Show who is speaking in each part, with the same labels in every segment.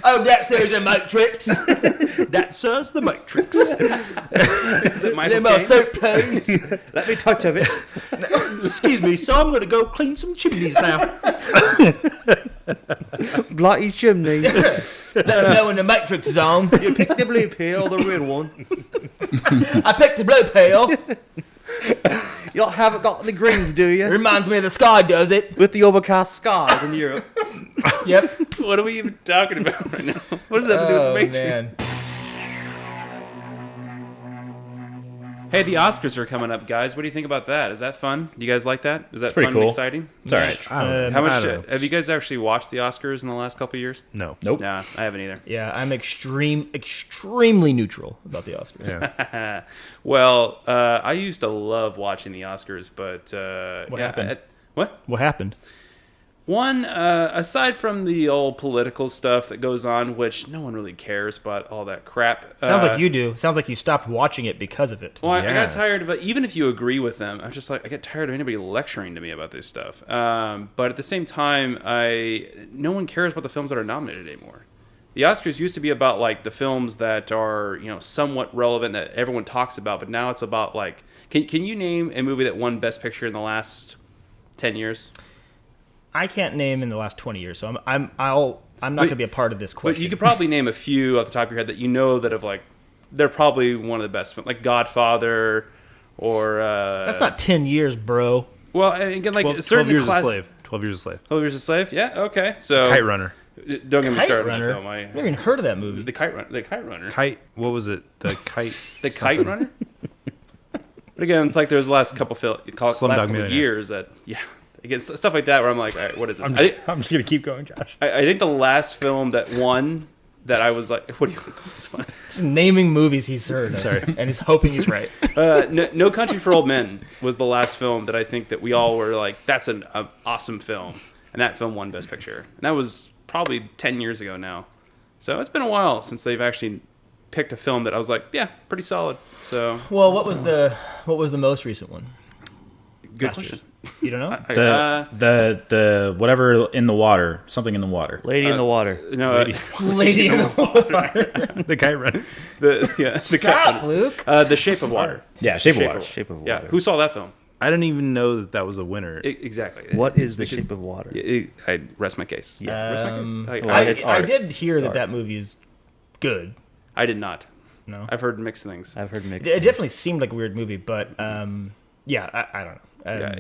Speaker 1: Oh, that sir's a Matrix.
Speaker 2: That sir's the Matrix.
Speaker 3: Is it Michael
Speaker 1: More
Speaker 3: Caine?
Speaker 1: soap, please.
Speaker 4: Let me touch of it.
Speaker 2: Excuse me, so I'm going to go clean some chimneys now.
Speaker 4: Bloody chimney.
Speaker 1: Let them know when the Matrix is on.
Speaker 4: You picked the blue pill or the red one.
Speaker 1: I picked the blue pill.
Speaker 4: You haven't got the greens, do
Speaker 1: It
Speaker 4: you?
Speaker 1: reminds me of the sky, does it?
Speaker 4: With the overcast skies in Europe.
Speaker 1: Yep.
Speaker 3: What are we even talking about right now? What does that have to do with the Matrix?
Speaker 1: Man.
Speaker 3: Hey, the Oscars are coming up, guys. What do you think about that? Is that fun? Do you guys like that? Is that
Speaker 2: pretty
Speaker 3: fun
Speaker 2: cool.
Speaker 3: and exciting?
Speaker 2: It's all right.
Speaker 3: How much have you guys actually watched the Oscars in the last couple of years?
Speaker 2: No.
Speaker 5: Nope.
Speaker 3: Nah, I haven't either.
Speaker 1: Yeah, I'm extremely neutral about the Oscars.
Speaker 2: Yeah.
Speaker 3: Well, I used to love watching the Oscars, but
Speaker 1: What happened?
Speaker 3: What?
Speaker 1: What happened?
Speaker 3: One, aside from the old political stuff that goes on, which no one really cares about all that crap.
Speaker 1: Sounds like you do. Sounds like you stopped watching it because of it.
Speaker 3: Well, I
Speaker 2: Yeah.
Speaker 3: got tired of it. Even if you agree with them, I'm just like, I get tired of anybody lecturing to me about this stuff. But at the same time, no one cares about the films that are nominated anymore. The Oscars used to be about like the films that are, somewhat relevant that everyone talks about, but now it's about like, can you name a movie that won Best Picture in the last 10 years?
Speaker 1: I can't name in the last 20 years, so I'm not going to be a part of this
Speaker 3: But
Speaker 1: question.
Speaker 3: you could probably name a few off the top of your head that you know that have like, they're probably one of the best films, like Godfather, or
Speaker 1: That's not 10 years, bro.
Speaker 3: well, and again, like
Speaker 2: 12
Speaker 3: certain
Speaker 2: years
Speaker 3: class-
Speaker 2: a slave. 12 years a slave.
Speaker 3: 12 Years a Slave. Yeah. Okay. So
Speaker 2: Kite Runner.
Speaker 3: Don't get me
Speaker 1: Kite
Speaker 3: started on
Speaker 1: Runner.
Speaker 3: that film.
Speaker 1: I've never even heard of that movie.
Speaker 3: The Kite Runner. The Kite Runner.
Speaker 2: Kite. What was it? The kite.
Speaker 3: The
Speaker 2: something.
Speaker 3: Kite Runner. But again, it's like there's the last couple
Speaker 2: Millionaire.
Speaker 3: years that again stuff like that where I'm like, all right, what is this?
Speaker 5: I'm just gonna keep going, Josh.
Speaker 3: I think the last film that won that I was like, what do you? It's fine.
Speaker 1: Just naming movies he's heard.
Speaker 2: Sorry.
Speaker 1: And he's hoping he's right.
Speaker 3: No Country for Old Men was the last film that I think that we all were like, that's an awesome film, and that film won Best Picture, and that was probably 10 years ago now. So it's been a while since they've actually picked a film that I was like, yeah, pretty solid. So
Speaker 1: Well, what was the most recent one?
Speaker 3: good
Speaker 1: Masters.
Speaker 3: question.
Speaker 1: You don't know?
Speaker 5: The whatever in the water, something in the water.
Speaker 4: Lady in the water.
Speaker 3: No,
Speaker 1: Lady in the Water.
Speaker 2: The Kite Runner.
Speaker 3: the
Speaker 1: Stop,
Speaker 3: Kite Runner.
Speaker 1: Luke.
Speaker 3: The Shape of Water.
Speaker 5: Yeah, Shape of Water.
Speaker 4: Shape of Water.
Speaker 3: Yeah, who saw that film?
Speaker 2: I didn't even know that was a winner.
Speaker 3: Exactly.
Speaker 4: What is the shape of water?
Speaker 3: I rest my case.
Speaker 4: Yeah.
Speaker 3: Rest my case. Like,
Speaker 4: Well, it's
Speaker 1: I
Speaker 4: art.
Speaker 1: did hear
Speaker 4: It's
Speaker 1: that
Speaker 4: art.
Speaker 1: that movie is good.
Speaker 3: I did not.
Speaker 1: No,
Speaker 3: I've heard mixed things.
Speaker 4: I've heard mixed.
Speaker 1: it definitely seemed like a weird movie, but yeah, I don't know.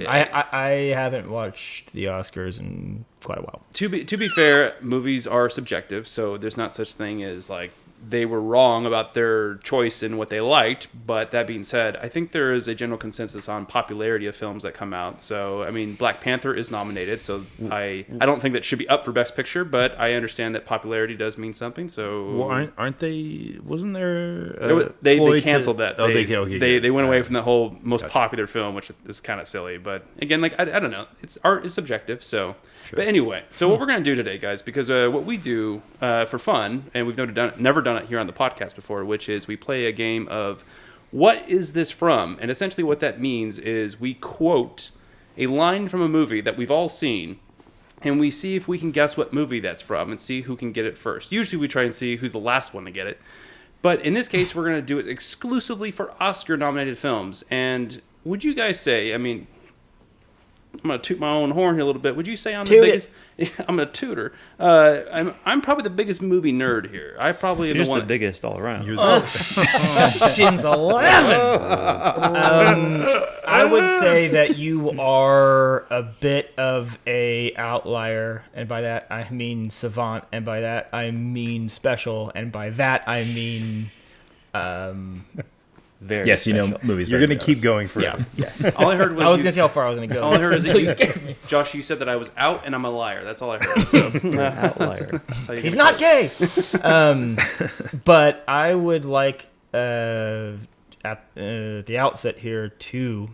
Speaker 1: I haven't watched the Oscars in quite a while.
Speaker 3: To be fair, movies are subjective, so there's not such thing as like they were wrong about their choice in what they liked. But that being said, I think there is a general consensus on popularity of films that come out. So I mean, Black Panther is nominated, so I don't think that should be up for Best Picture, but I understand that popularity does mean something. So
Speaker 2: Well, aren't they? Wasn't there?
Speaker 3: they canceled that.
Speaker 2: Oh,
Speaker 3: they went away from the whole most popular film, which is kind of silly. But again, like I don't know, it's art is subjective. So, but anyway, so what we're gonna do today, guys, because what we do for fun, and we've never done it here on the podcast before, which is we play a game of what is this from, and essentially what that means is we quote a line from a movie that we've all seen. And we see if we can guess what movie that's from and see who can get it first. Usually we try and see who's the last one to get it. But in this case, we're going to do it exclusively for Oscar-nominated films. And would you guys say, I mean, I'm going to toot my own horn here a little bit. Would you say I'm the biggest? I'm a tutor. I'm probably the biggest movie nerd here. I probably am
Speaker 4: You're just
Speaker 3: the one.
Speaker 4: the biggest all around.
Speaker 1: Shin's 11. I would say that you are a bit of a outlier, and by that I mean savant, and by that I mean special, and by that I mean
Speaker 4: Very
Speaker 5: Yes, you know
Speaker 4: special.
Speaker 5: movies.
Speaker 2: You're
Speaker 5: better
Speaker 2: gonna
Speaker 5: than
Speaker 2: keep
Speaker 5: us.
Speaker 2: going for
Speaker 1: yeah. Yes.
Speaker 3: All I heard was
Speaker 1: I was
Speaker 3: you-
Speaker 1: gonna see how far I was gonna go.
Speaker 3: all I heard is that
Speaker 1: until
Speaker 3: you
Speaker 1: you scared me.
Speaker 3: Josh, you said that I was out and I'm a liar. That's all I heard. So
Speaker 4: Outlier.
Speaker 3: that's how you
Speaker 1: He's
Speaker 3: get
Speaker 1: not
Speaker 3: it.
Speaker 1: gay. But I would like at the outset here to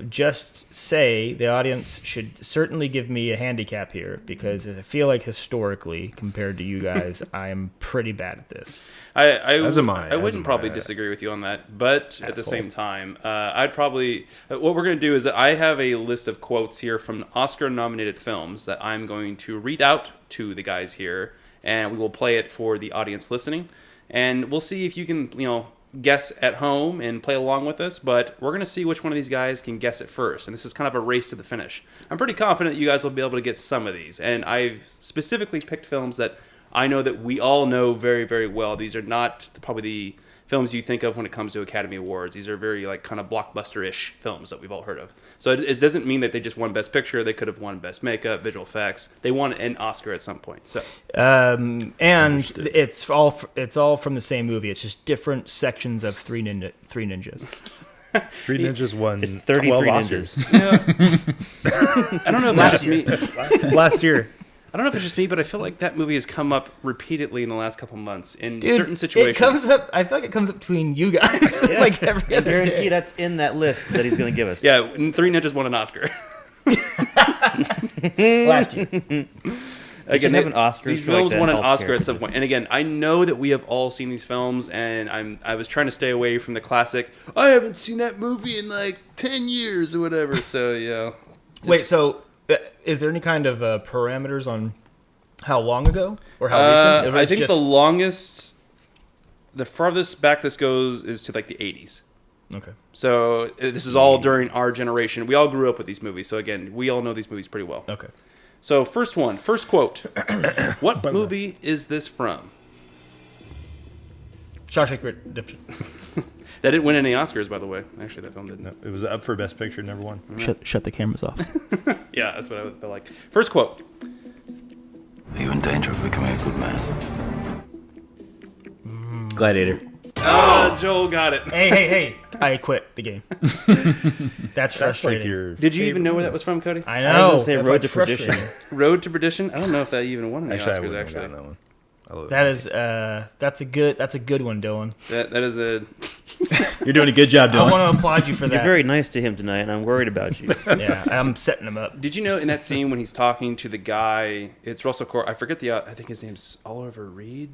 Speaker 1: just say the audience should certainly give me a handicap here because I feel like historically, compared to you guys, I am pretty bad at this.
Speaker 3: I
Speaker 2: As
Speaker 3: wouldn't
Speaker 2: am
Speaker 3: probably
Speaker 2: I.
Speaker 3: disagree with you on that, but at the
Speaker 1: Asshole.
Speaker 3: same time, I'd probably what we're going to do is that I have a list of quotes here from Oscar-nominated films that I'm going to read out to the guys here, and we will play it for the audience listening, and we'll see if you can, guess at home and play along with us, but we're going to see which one of these guys can guess it first, and this is kind of a race to the finish. I'm pretty confident that you guys will be able to get some of these, and I've specifically picked films that I know that we all know very, very well. These are not probably the films you think of when it comes to Academy Awards. These are very kind of blockbuster-ish films that we've all heard of. So it doesn't mean that they just won Best Picture. They could have won Best Makeup, Visual Effects. They won an Oscar at some point. So
Speaker 1: And it's all from the same movie. It's just different sections of Three Ninjas.
Speaker 2: Three Ninjas won
Speaker 4: It's 33
Speaker 2: 12
Speaker 4: ninjas.
Speaker 2: Oscars.
Speaker 3: I don't know if it's just me.
Speaker 1: Last year.
Speaker 3: I don't know if it's just me, but I feel like that movie has come up repeatedly in the last couple months in certain situations.
Speaker 1: It comes up. I feel like it comes up between you guys like every
Speaker 4: I
Speaker 1: other
Speaker 4: guarantee
Speaker 1: day.
Speaker 4: that's in that list that he's going to give us.
Speaker 3: Yeah, and Three Ninjas won an Oscar.
Speaker 1: Last year.
Speaker 3: Again,
Speaker 4: have an Oscar
Speaker 3: these
Speaker 4: for, like,
Speaker 3: films
Speaker 4: the
Speaker 3: won an
Speaker 4: healthcare
Speaker 3: Oscar at some point. And again, I know that we have all seen these films, and I was trying to stay away from the classic, I haven't seen that movie in like 10 years or whatever. So, yeah.
Speaker 1: Wait, so is there any kind of parameters on how long ago or how recent? Or
Speaker 3: I
Speaker 1: it's
Speaker 3: think
Speaker 1: just-
Speaker 3: the farthest back this goes is to like the 80s.
Speaker 1: Okay.
Speaker 3: So this is all during our generation. We all grew up with these movies. So again, we all know these movies pretty well.
Speaker 1: Okay.
Speaker 3: So first quote. What movie is this from?
Speaker 1: Shawshank Redemption.
Speaker 3: That didn't win any Oscars, by the way. Actually, that film didn't.
Speaker 2: No, it was up for Best Picture, never won.
Speaker 1: Shut the cameras off.
Speaker 3: Yeah, that's what I would feel like. First quote.
Speaker 6: Are you in danger of becoming a good man?
Speaker 5: Gladiator.
Speaker 3: Joel got it.
Speaker 1: Hey! I quit the game. That's
Speaker 2: That's
Speaker 1: frustrating.
Speaker 2: like your.
Speaker 3: Did you even know where that was from, Cody?
Speaker 1: I
Speaker 4: I
Speaker 1: know.
Speaker 4: was going to say
Speaker 1: that's
Speaker 4: Road
Speaker 1: what's
Speaker 4: to Perdition.
Speaker 1: frustrating.
Speaker 3: Road to Perdition? I don't know if that even won any
Speaker 2: Actually, I
Speaker 3: Oscars,
Speaker 2: wouldn't have
Speaker 3: actually.
Speaker 2: gotten that one. I love
Speaker 1: That is that's a good one, Dylan.
Speaker 3: That is a...
Speaker 5: You're doing a good job,
Speaker 1: I
Speaker 5: Dylan.
Speaker 1: want to applaud you for
Speaker 4: You're
Speaker 1: that.
Speaker 4: very nice to him tonight, and I'm worried about you.
Speaker 1: Yeah, I'm setting him up.
Speaker 3: Did you know in that scene when he's talking to the guy, it's Russell Crowe, I forget I think his name's Oliver Reed?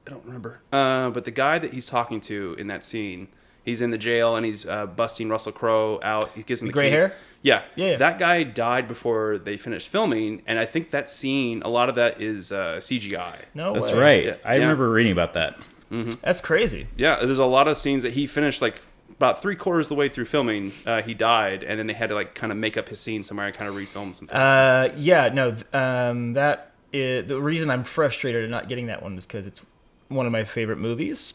Speaker 3: I don't remember. But the guy that he's talking to in that scene, he's in the jail and he's busting Russell Crowe out. He gives him the
Speaker 1: gray
Speaker 3: keys.
Speaker 1: hair?
Speaker 3: Yeah.
Speaker 1: Yeah.
Speaker 3: That guy died before they finished filming, and I think that scene, a lot of that is CGI.
Speaker 1: No
Speaker 5: That's
Speaker 1: way.
Speaker 5: right.
Speaker 3: Yeah.
Speaker 5: I remember reading about that.
Speaker 1: That's crazy.
Speaker 3: Yeah, there's a lot of scenes that he finished like about 3/4 of the way through filming. He died, and then they had to like kind of make up his scene somewhere and kind of refilm some things.
Speaker 1: Yeah, no. That is, the reason I'm frustrated at not getting that one is because it's one of my favorite movies,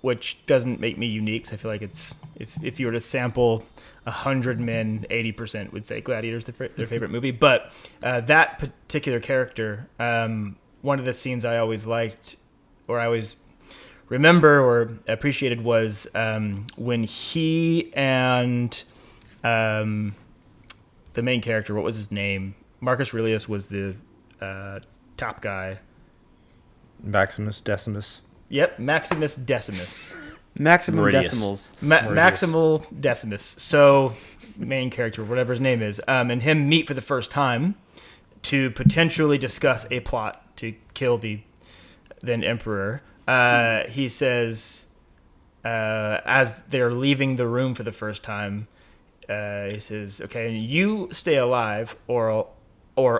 Speaker 1: which doesn't make me unique. So I feel like it's if you were to sample 100 men, 80% would say Gladiator's their favorite movie. But that particular character, one of the scenes I always liked, or I always remember or appreciated, was when he and the main character, what was his name? Marcus Aurelius was the top guy.
Speaker 2: Maximus Decimus.
Speaker 1: Yep, Maximus Decimus.
Speaker 4: Maximum
Speaker 5: Meridius.
Speaker 4: decimals.
Speaker 1: Maximal Decimus. So, main character, whatever his name is, and him meet for the first time to potentially discuss a plot to kill the then emperor. He says, as they're leaving the room for the first time, he says, "Okay, you stay alive, or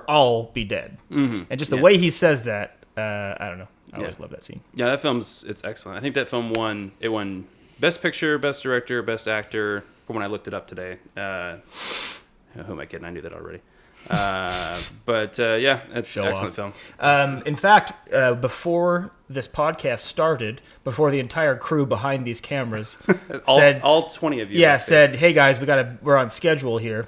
Speaker 1: I'll be dead."
Speaker 3: Mm-hmm.
Speaker 1: And just the way he says that, I don't know. I always love that scene.
Speaker 3: Yeah, that it's excellent. I think that film won Best Picture, Best Director, Best Actor, from when I looked it up today. Who am I kidding? I knew that already. But yeah, it's an excellent film.
Speaker 1: In fact, before this podcast started, before the entire crew behind these cameras
Speaker 3: All 20 of you.
Speaker 1: said, "Hey guys, we're on schedule here."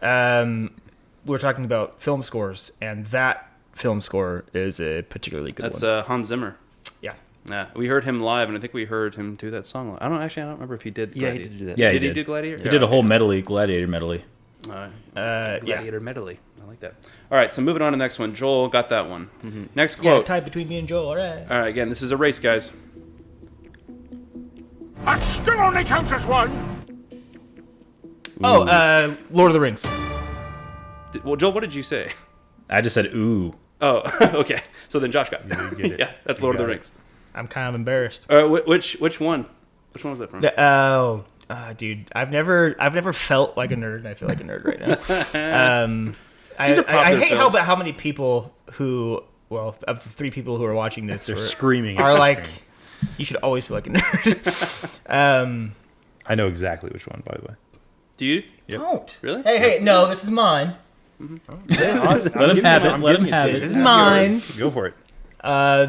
Speaker 1: We're talking about film scores, and that film score is a particularly good
Speaker 3: That's
Speaker 1: one.
Speaker 3: Hans Zimmer.
Speaker 1: Yeah.
Speaker 3: Yeah, we heard him live, and I think we heard him do that song. I don't remember if he did.
Speaker 4: Yeah, he
Speaker 3: Gladiator.
Speaker 4: did do that.
Speaker 5: Yeah,
Speaker 3: Did
Speaker 5: he
Speaker 3: he
Speaker 5: did.
Speaker 3: do Gladiator?
Speaker 5: He did a whole medley, Gladiator medley.
Speaker 3: Gladiator medley. I like that. All right, so moving on to the next one. Joel got that one. Next
Speaker 1: Yeah,
Speaker 3: quote.
Speaker 1: tie between me and Joel. All right.
Speaker 3: All right, again, this is a race, guys.
Speaker 7: That still only counts as one.
Speaker 1: Lord of the Rings.
Speaker 3: Well, Joel, what did you say?
Speaker 5: I just said ooh.
Speaker 3: Oh, okay. So then Josh got it.
Speaker 2: get it.
Speaker 3: Yeah, that's Lord of the Rings.
Speaker 1: I'm kind of embarrassed.
Speaker 3: Which one? Which one was that from?
Speaker 1: Dude, I've never felt like a nerd, and I feel like a nerd right now.
Speaker 3: These are
Speaker 1: I
Speaker 3: popular
Speaker 1: hate
Speaker 3: films.
Speaker 1: how many people who, well, of the 3 people who are watching this,
Speaker 2: They're screaming.
Speaker 1: are
Speaker 2: at
Speaker 1: like,
Speaker 2: the screen.
Speaker 1: you should always feel like a nerd.
Speaker 2: I know exactly which one, by the way.
Speaker 3: Do you?
Speaker 1: Don't.
Speaker 3: Really?
Speaker 1: Hey, no, this is mine.
Speaker 5: Let him have it. Let him have
Speaker 1: This
Speaker 5: it.
Speaker 1: is mine.
Speaker 2: Go for it.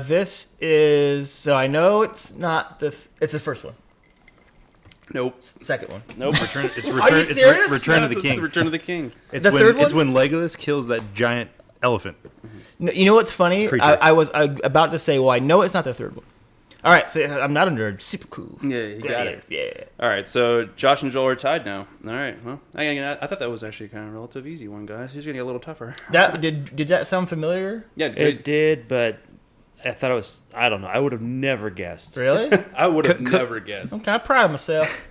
Speaker 1: This is, so I know it's not it's the first one.
Speaker 3: Nope.
Speaker 1: Second one.
Speaker 3: Nope.
Speaker 2: It's
Speaker 1: Are you serious?
Speaker 2: Return of the
Speaker 3: It's
Speaker 2: King.
Speaker 3: Return of the King.
Speaker 2: It's
Speaker 1: The
Speaker 2: when,
Speaker 1: third
Speaker 2: It's
Speaker 1: one?
Speaker 2: when Legolas kills that giant elephant.
Speaker 1: No, you know what's funny?
Speaker 2: Creature.
Speaker 1: I was about to say, well, I know it's not the third one. All right, so I'm not a nerd. Super cool.
Speaker 3: Yeah, you got it.
Speaker 1: Yeah.
Speaker 3: All right, so Josh and Joel are tied now. All right, well, I thought that was actually kind of a relative easy one, guys. He's gonna get a little tougher.
Speaker 1: That did that sound familiar?
Speaker 3: Yeah,
Speaker 4: It did, but I thought it was. I don't know. I would have never guessed.
Speaker 1: Really?
Speaker 3: I would have never guessed.
Speaker 1: I'm kind of proud of myself.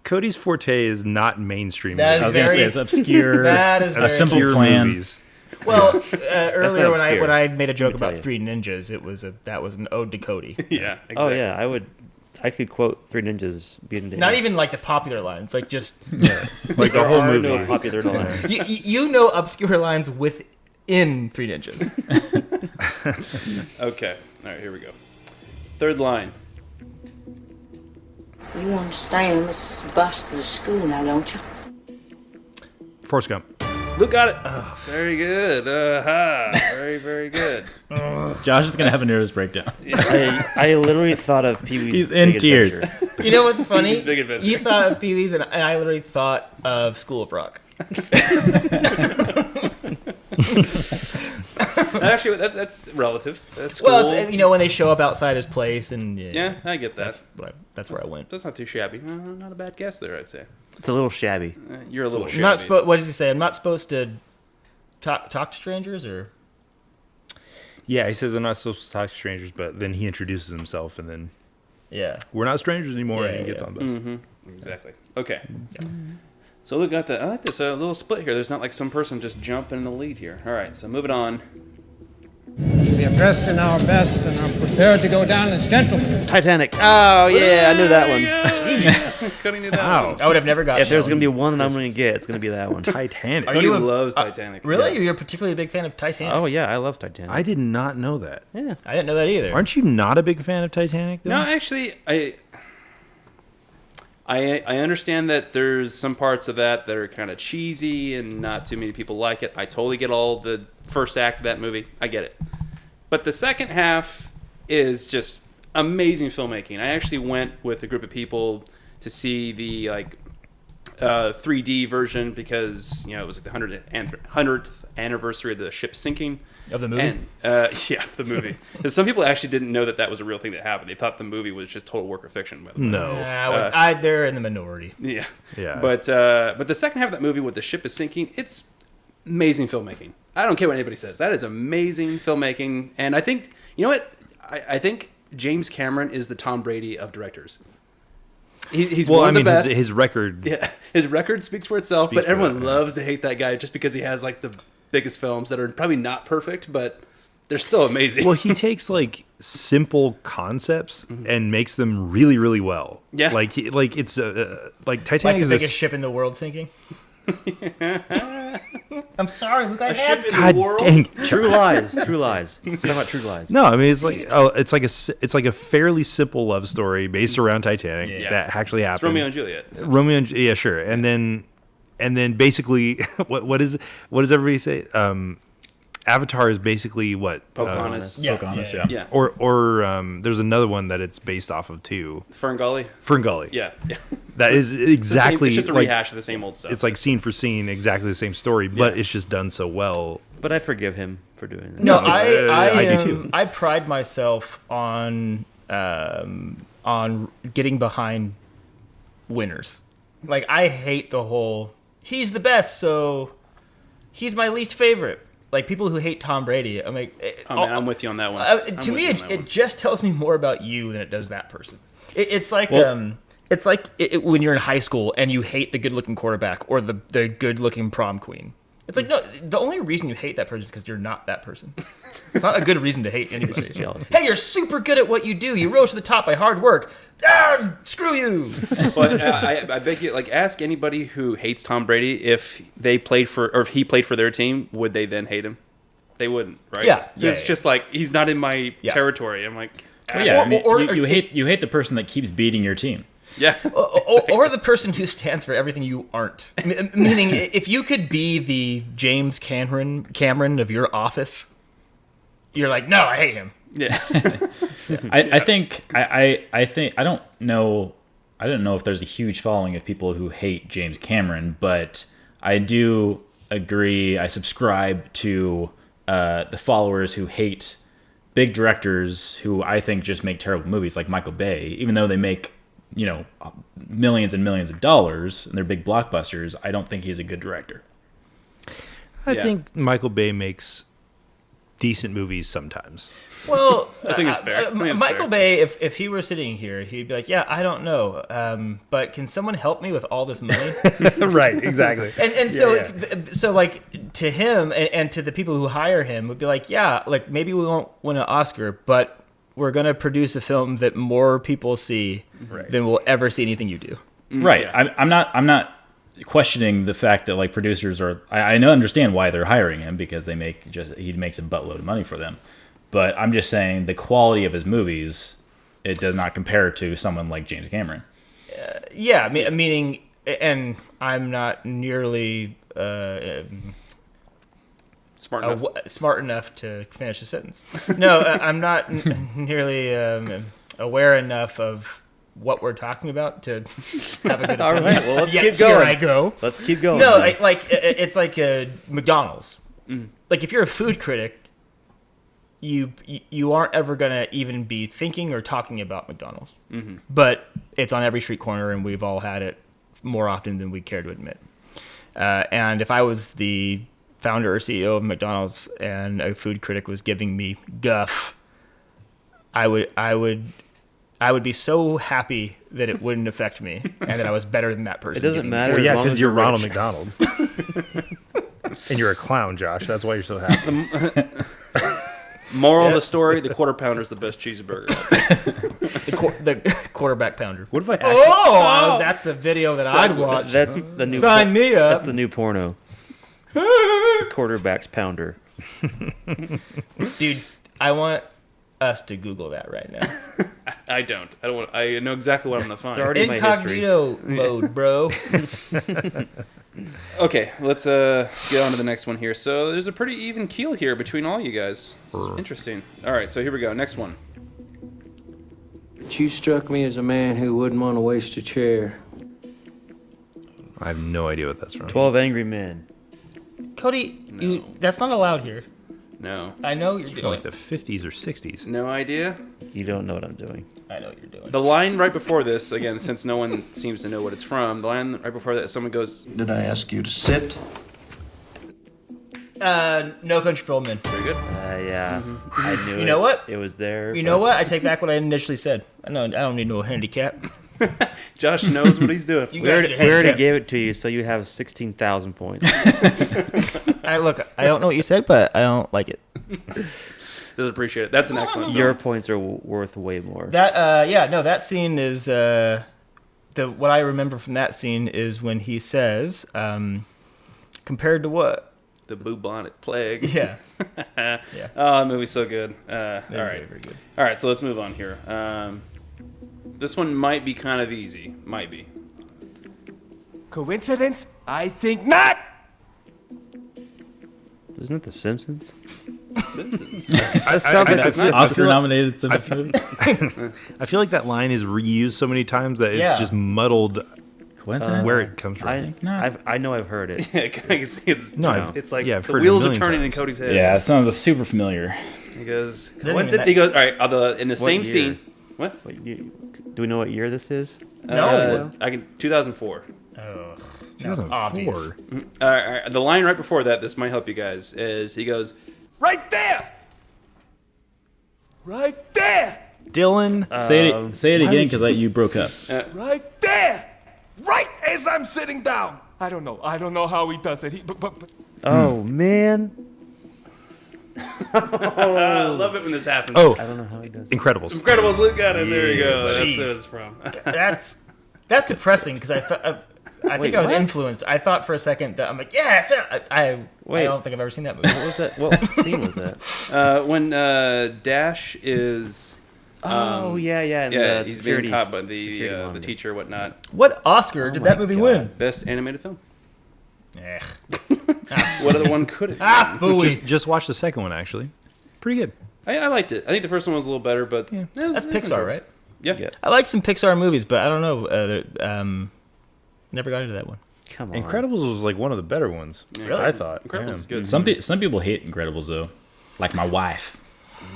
Speaker 2: Cody's forte is not mainstream.
Speaker 1: That is
Speaker 5: I was gonna say
Speaker 1: very-
Speaker 5: it's obscure.
Speaker 1: That is
Speaker 5: a
Speaker 1: very
Speaker 5: simple
Speaker 2: obscure
Speaker 5: plan.
Speaker 2: movies.
Speaker 1: Well, earlier
Speaker 4: not
Speaker 1: when
Speaker 4: obscure.
Speaker 1: I made a joke
Speaker 4: Let me tell
Speaker 1: about
Speaker 4: you.
Speaker 1: 3 ninjas, that was an ode to Cody.
Speaker 3: Yeah, exactly.
Speaker 4: Oh yeah, I would. I could quote Three Ninjas beating down.
Speaker 1: Not even like the popular lines, like just
Speaker 2: Like the whole
Speaker 4: There are
Speaker 2: movie.
Speaker 4: no popular lines.
Speaker 1: you know obscure lines within 3 ninjas.
Speaker 3: Okay, all right, here we go. Third line.
Speaker 7: You understand this is the bus to the school now, don't you?
Speaker 2: Forrest Gump.
Speaker 3: Luke got it. Very good. Very, very good.
Speaker 5: Josh is gonna have a nervous breakdown.
Speaker 4: I literally thought of Pee Wee's.
Speaker 5: He's in
Speaker 4: Big
Speaker 5: tears.
Speaker 4: Adventure.
Speaker 1: You know what's funny?
Speaker 3: It's Big Adventure.
Speaker 1: You thought of Pee-wee's, and I literally thought of School of Rock.
Speaker 3: Actually, that's relative. That's
Speaker 1: Well,
Speaker 3: cool.
Speaker 1: it's, when they show up outside his place, and
Speaker 3: Yeah, I get that.
Speaker 1: that's where I went.
Speaker 3: That's not too shabby. Not a bad guess there, I'd say.
Speaker 4: It's a little shabby.
Speaker 3: You're a little
Speaker 1: I'm
Speaker 3: shabby.
Speaker 1: not supposed. What does he say? I'm not supposed to talk to strangers, or
Speaker 2: Yeah, he says I'm not supposed to talk to strangers, but then he introduces himself, and then
Speaker 1: yeah.
Speaker 2: we're not strangers anymore,
Speaker 1: Yeah,
Speaker 2: and he gets
Speaker 1: yeah.
Speaker 2: on the bus.
Speaker 3: Mm-hmm. Exactly. Okay. So look at that. I like this little split here. There's not like some person just jumping in the lead here. All right, so moving on.
Speaker 8: We are dressed in our best and are prepared to go down as gentlemen.
Speaker 4: Titanic. Oh yeah, I knew that one.
Speaker 3: Cody knew that
Speaker 2: Wow.
Speaker 3: one.
Speaker 1: I would have never gotten.
Speaker 4: If there's
Speaker 1: that
Speaker 4: gonna be one that I'm gonna get, it's gonna be that one.
Speaker 2: Titanic.
Speaker 1: Are
Speaker 3: Cody
Speaker 1: you a-
Speaker 3: loves Titanic.
Speaker 1: Really?
Speaker 3: Yeah.
Speaker 1: You're particularly a big fan of Titanic?
Speaker 4: Oh yeah, I love Titanic.
Speaker 2: I did not know that.
Speaker 4: Yeah.
Speaker 1: I didn't know that either.
Speaker 2: Aren't you not a big fan of Titanic, though?
Speaker 3: No, actually, I understand that there's some parts of that are kind of cheesy and not too many people like it. I totally get all the first act of that movie. I get it. But the second half is just amazing filmmaking. I actually went with a group of people to see the 3D version because it was like the 100th anniversary of the ship sinking.
Speaker 1: Of the movie?
Speaker 3: And, yeah, the movie. Because some people actually didn't know that was a real thing that happened. They thought the movie was just total work of fiction. By the way.
Speaker 2: No.
Speaker 1: They're in the minority.
Speaker 3: Yeah.
Speaker 2: Yeah.
Speaker 3: But the second half of that movie with the ship is sinking, it's amazing filmmaking. I don't care what anybody says. That is amazing filmmaking. And I think, you know what? I think James Cameron is the Tom Brady of directors. He's one of the best.
Speaker 2: His record.
Speaker 3: Yeah, his record speaks for itself,
Speaker 2: Speaks
Speaker 3: but
Speaker 2: for
Speaker 3: everyone
Speaker 2: that, yeah.
Speaker 3: loves to hate that guy just because he has like the biggest films that are probably not perfect, but they're still amazing.
Speaker 2: Well, he takes like simple concepts and makes them really, really well.
Speaker 3: Yeah.
Speaker 2: Like it's like
Speaker 1: Like
Speaker 2: Titanic
Speaker 1: the
Speaker 2: is
Speaker 1: biggest ship in the world sinking. I'm sorry, Luke. I had to.
Speaker 2: God dang.
Speaker 4: True lies. True lies. It's not about true lies.
Speaker 2: No, I mean it's like a fairly simple love story based around Titanic
Speaker 3: Yeah.
Speaker 2: that actually happened.
Speaker 3: It's Romeo and Juliet.
Speaker 2: Yeah, sure. And then basically what does everybody say? Avatar is basically what?
Speaker 3: Pocahontas.
Speaker 1: Yeah,
Speaker 5: Pocahontas,
Speaker 1: yeah.
Speaker 3: Yeah.
Speaker 2: Or there's another one that it's based off of too.
Speaker 3: Ferngully.
Speaker 2: Ferngully.
Speaker 3: Yeah. Yeah.
Speaker 2: That is exactly
Speaker 3: It's just a
Speaker 2: like,
Speaker 3: rehash of the same old stuff.
Speaker 2: it's like scene for scene, exactly the same story, but it's just done so well.
Speaker 4: But I forgive him for doing that.
Speaker 1: No,
Speaker 2: I do too.
Speaker 1: I pride myself on getting behind winners. Like I hate the whole he's the best, so he's my least favorite. Like people who hate Tom Brady, I'm like,
Speaker 3: oh man, I'm with you on that one.
Speaker 1: to me, it just tells me more about you than it does that person. It's like
Speaker 5: Well-
Speaker 1: It's like when you're in high school and you hate the good-looking quarterback or the good-looking prom queen. It's like, no, the only reason you hate that person is because you're not that person. It's not a good reason to hate anybody.
Speaker 4: jealousy.
Speaker 1: Hey, you're super good at what you do. You rose to the top by hard work. Ah, screw you.
Speaker 3: But I beg you, like, ask anybody who hates Tom Brady if he played for their team, would they then hate him? They wouldn't, right?
Speaker 1: Yeah.
Speaker 3: It's just like, he's not in my
Speaker 1: Yeah.
Speaker 3: territory. I'm like,
Speaker 5: Well, yeah, I mean,
Speaker 1: Or-
Speaker 5: you hate the person that keeps beating your team.
Speaker 3: yeah.
Speaker 1: or the person who stands for everything you aren't. Meaning, if you could be the James Cameron of your office, you're like, no, I hate him.
Speaker 3: Yeah.
Speaker 5: I think I don't know if there's a huge following of people who hate James Cameron, but I do agree. I subscribe to the followers who hate big directors who I think just make terrible movies, like Michael Bay, even though they make millions and millions of dollars and they're big blockbusters. I don't think he's a good director.
Speaker 2: I think Michael Bay makes decent movies sometimes.
Speaker 1: Well,
Speaker 3: I think it's fair. I think it's
Speaker 1: Michael
Speaker 3: fair.
Speaker 1: Bay, if he were sitting here, he'd be like, yeah, I don't know, but can someone help me with all this money?
Speaker 2: Right, exactly.
Speaker 1: And so like to him and to the people who hire him would be like, yeah, like maybe we won't win an Oscar, but we're gonna produce a film that more people see than will ever see anything you do.
Speaker 5: Right.
Speaker 3: Yeah.
Speaker 5: I'm not questioning the fact that like producers are. I understand why they're hiring him because he makes a buttload of money for them. But I'm just saying the quality of his movies, it does not compare to someone like James Cameron.
Speaker 1: Yeah, meaning, and I'm not nearly smart enough to finish a sentence. No, I'm not nearly aware enough of what we're talking about to have a good opinion.
Speaker 4: All right, well, let's keep
Speaker 1: Here
Speaker 4: going.
Speaker 1: I go.
Speaker 4: Let's keep going.
Speaker 1: No, it's like McDonald's. Like if you're a food critic, you aren't ever gonna even be thinking or talking about McDonald's. But it's on every street corner, and we've all had it more often than we care to admit. And if I was the founder or CEO of McDonald's and a food critic was giving me guff, I would be so happy that it wouldn't affect me and that I was better than that person.
Speaker 4: It doesn't
Speaker 1: giving me
Speaker 4: matter.
Speaker 2: Well,
Speaker 4: as
Speaker 2: yeah,
Speaker 4: long
Speaker 2: because
Speaker 4: as
Speaker 2: you're Ronald
Speaker 4: rich.
Speaker 2: McDonald. And you're a clown, Josh. That's why you're so happy.
Speaker 3: Moral of the story: the quarter pounder is the best cheeseburger.
Speaker 1: the quarterback pounder.
Speaker 2: What if I actually...
Speaker 1: Oh, that's the video that I'd watch.
Speaker 4: That's the new.
Speaker 1: Sign me up.
Speaker 4: That's the new porno. The quarterback's pounder.
Speaker 1: Dude, I want us to Google that right now.
Speaker 3: I don't. I know exactly what I'm gonna find.
Speaker 4: It's already my history.
Speaker 1: Incognito mode, bro.
Speaker 3: Okay, let's get on to the next one here. So there's a pretty even keel here between all you guys. This is interesting. All right, so here we go. Next one.
Speaker 9: But you struck me as a man who wouldn't want to waste a chair.
Speaker 2: I have no idea what that's from.
Speaker 4: 12 Angry Men.
Speaker 1: Cody, that's not allowed here.
Speaker 3: No.
Speaker 1: I know what you're
Speaker 2: From
Speaker 1: doing.
Speaker 2: like the 50s or 60s.
Speaker 3: No idea.
Speaker 4: You don't know what I'm doing.
Speaker 1: I know what you're doing.
Speaker 3: The line right before this, again, since no one seems to know what it's from, the line right before that, someone goes,
Speaker 6: Did I ask you to sit?
Speaker 1: No Country for Old Men.
Speaker 3: very good.
Speaker 4: Yeah, I knew it.
Speaker 1: You know what?
Speaker 4: It was there.
Speaker 1: You
Speaker 4: but-
Speaker 1: know what? I take back what I initially said. I don't need no handicap.
Speaker 3: Josh knows what he's doing.
Speaker 1: You
Speaker 4: We
Speaker 1: gotta
Speaker 4: already,
Speaker 1: get a
Speaker 4: we already
Speaker 1: handicap.
Speaker 4: gave it to you, so you have 16,000 points.
Speaker 1: I don't know what you said, but I don't like it.
Speaker 3: Doesn't appreciate it. That's an excellent
Speaker 4: Your
Speaker 3: film.
Speaker 4: points are worth way more.
Speaker 1: That scene is what I remember from that scene is when he says, compared to what?
Speaker 3: The bubonic plague.
Speaker 1: Yeah.
Speaker 3: Oh, that movie's so good. All right.
Speaker 1: Very, very good.
Speaker 3: All right, so let's move on here. This one might be kind of easy. Might be.
Speaker 10: Coincidence? I think not!
Speaker 4: Isn't it The Simpsons?
Speaker 3: Simpsons.
Speaker 2: That
Speaker 4: sounds like
Speaker 2: I
Speaker 5: Oscar-nominated Simpsons.
Speaker 2: I feel like that line is reused so many times that it's
Speaker 1: Yeah.
Speaker 2: just muddled
Speaker 5: Coincidence?
Speaker 2: where it comes from.
Speaker 4: I know I've heard it.
Speaker 3: Yeah, I can see it's,
Speaker 2: No, I've-
Speaker 3: it's like
Speaker 2: yeah, I've
Speaker 3: the
Speaker 2: heard it a
Speaker 3: wheels are
Speaker 2: million
Speaker 3: turning in
Speaker 2: times.
Speaker 3: Cody's head.
Speaker 5: Yeah, it sounds super familiar.
Speaker 3: He goes,
Speaker 1: Doesn't
Speaker 3: what's
Speaker 1: even
Speaker 3: it? He
Speaker 1: that-
Speaker 3: goes, all right, in the same
Speaker 4: year?
Speaker 3: scene. What?
Speaker 4: Wait, do we know what year this is?
Speaker 1: No.
Speaker 3: I can, 2004.
Speaker 1: Oh,
Speaker 2: 2004.
Speaker 3: All right, the line right before that, this might help you guys, is he goes,
Speaker 10: Right there! Right there!
Speaker 2: Dylan.
Speaker 5: Say it again because you broke up.
Speaker 10: Right there! there! Right as I'm sitting down! I don't know how he does it. But
Speaker 4: Oh, man.
Speaker 3: I love it when this happens.
Speaker 2: Oh,
Speaker 4: I don't know how he does it.
Speaker 2: Incredibles.
Speaker 3: Incredibles, look at it. There you go. That's
Speaker 1: Jeez.
Speaker 3: what it's from.
Speaker 1: That's depressing because I thought. I think I was
Speaker 4: what?
Speaker 1: influenced. I thought for a second that I'm like, yes. I don't think I've ever seen that movie.
Speaker 4: What was that? What scene was that?
Speaker 3: When Dash is.
Speaker 4: Oh, yeah. And
Speaker 3: Yeah,
Speaker 4: the
Speaker 3: he's being
Speaker 4: security's-
Speaker 3: caught by
Speaker 4: security
Speaker 3: the
Speaker 4: monitor.
Speaker 3: teacher, whatnot.
Speaker 1: What Oscar did that movie win?
Speaker 3: Best animated film.
Speaker 1: Eh.
Speaker 3: What other one could it?
Speaker 1: Booey.
Speaker 2: Just watch the second one, actually. Pretty good.
Speaker 3: I liked it. I think the first one was a little better, but
Speaker 1: That's Pixar, right?
Speaker 3: Yeah.
Speaker 1: I like some Pixar movies, but I don't know. Never got into that one.
Speaker 4: Come on.
Speaker 2: Incredibles was like one of the better ones.
Speaker 3: Really?
Speaker 2: I thought.
Speaker 3: Incredibles is good.
Speaker 5: Some people hate Incredibles though, like my wife.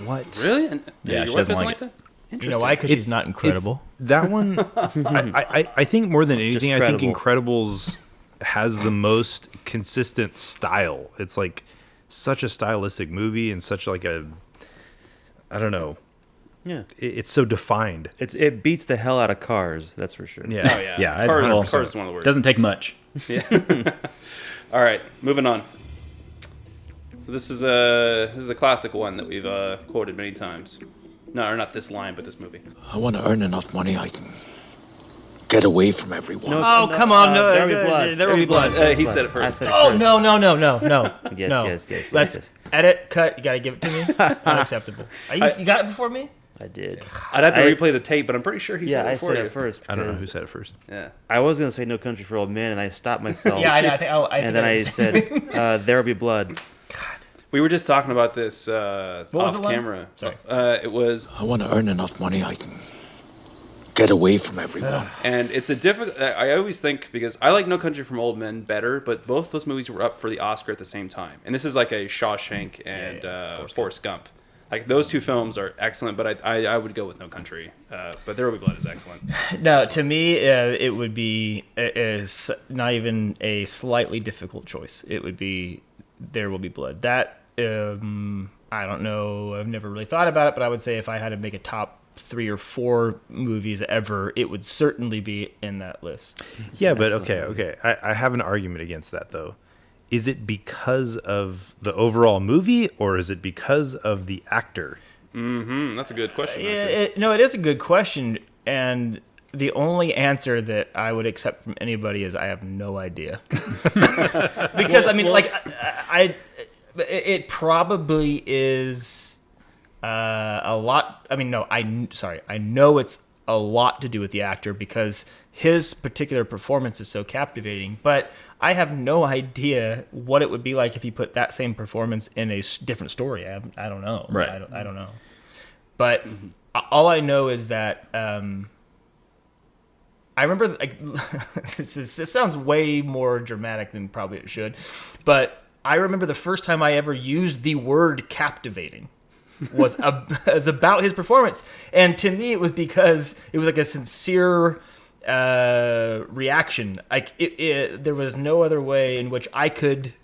Speaker 2: What?
Speaker 3: Really? And
Speaker 5: Yeah,
Speaker 3: your
Speaker 5: she
Speaker 3: wife
Speaker 5: doesn't
Speaker 3: doesn't
Speaker 5: like
Speaker 3: like that?
Speaker 1: You know why? Because she's not incredible.
Speaker 2: That one, I think more than anything, I think
Speaker 4: credible.
Speaker 2: Incredibles has the most consistent style. It's like such a stylistic movie and such like a, I don't know.
Speaker 4: Yeah.
Speaker 2: It's so defined.
Speaker 4: It beats the hell out of Cars, that's for sure.
Speaker 3: Oh, yeah.
Speaker 5: Yeah,
Speaker 3: Cars is one of the worst.
Speaker 5: Doesn't take much.
Speaker 3: Yeah. All right, moving on. So this is a classic one that we've quoted many times. No, or not this line, but this movie.
Speaker 6: I want to earn enough money I can get away from everyone.
Speaker 1: Oh, come on. No,
Speaker 4: There will be blood.
Speaker 1: There will be blood.
Speaker 3: He said it
Speaker 4: I
Speaker 3: first.
Speaker 4: said it
Speaker 1: Oh,
Speaker 4: first.
Speaker 1: no.
Speaker 4: Yes,
Speaker 1: no.
Speaker 4: yes.
Speaker 1: Let's edit, cut. You got to give it to me. Unacceptable. You got it before me?
Speaker 4: I did.
Speaker 3: I'd have to replay the tape, but I'm pretty sure he
Speaker 4: Yeah,
Speaker 3: said it
Speaker 4: I
Speaker 3: before
Speaker 4: said
Speaker 3: you.
Speaker 4: it first.
Speaker 2: I don't know who
Speaker 4: because
Speaker 2: said it first.
Speaker 3: Yeah.
Speaker 4: I was going to say No Country for Old Men, and I stopped myself.
Speaker 1: Yeah, I know. I think
Speaker 4: and then I said, There Will Be Blood.
Speaker 3: We were just talking about this
Speaker 1: was
Speaker 3: off
Speaker 1: the line?
Speaker 3: camera.
Speaker 1: Sorry.
Speaker 3: It was,
Speaker 6: I want to earn enough money I can get away from everyone.
Speaker 3: and it's a difficult. I always think because I like No Country for Old Men better, but both those movies were up for the Oscar at the same time, and this is like a Shawshank and Forrest Gump. Like those two films are excellent, but I would go with No Country. But There Will Be Blood is excellent.
Speaker 1: No, to me, it would be is not even a slightly difficult choice. It would be There Will Be Blood. That I don't know. I've never really thought about it, but I would say if I had to make a top 3 or 4 movies ever, it would certainly be in that list.
Speaker 2: Yeah, but okay. I have an argument against that, though. Is it because of the overall movie, or is it because of the actor?
Speaker 3: That's a good question.
Speaker 1: It is a good question, and the only answer that I would accept from anybody is I have no idea. Because it probably is a lot. I mean, no, I know it's a lot to do with the actor because his particular performance is so captivating, but I have no idea what it would be like if you put that same performance in a different story. I don't know.
Speaker 5: Right.
Speaker 1: I don't know. But all I know is that I remember, like, this sounds way more dramatic than probably it should, but I remember the first time I ever used the word captivating was about his performance. And to me, it was because it was like a sincere reaction. Like there was no other way in which I could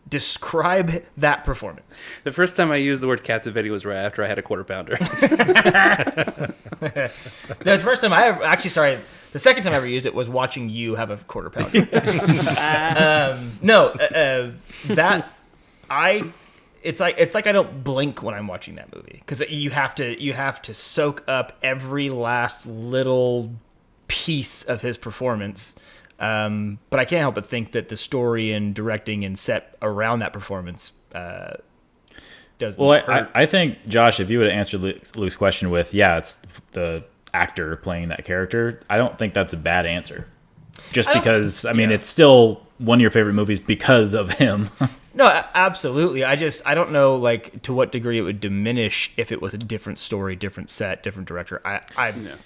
Speaker 1: describe that performance.
Speaker 3: The first time I used the word captivating was right after I had a quarter pounder.
Speaker 1: The first time I ever, the second time I ever used it was watching you have a quarter pounder. It's like I don't blink when I'm watching that movie because you have to soak up every last little piece of his performance. But I can't help but think that the story and directing and set around that performance does.
Speaker 5: Well, I think, Josh, if you would have answered Luke's question with, it's the actor playing that character, I don't think that's a bad answer. Just because, it's still one of your favorite movies because of him.
Speaker 1: No, absolutely. I don't know, like, to what degree it would diminish if it was a different story, different set, different director. I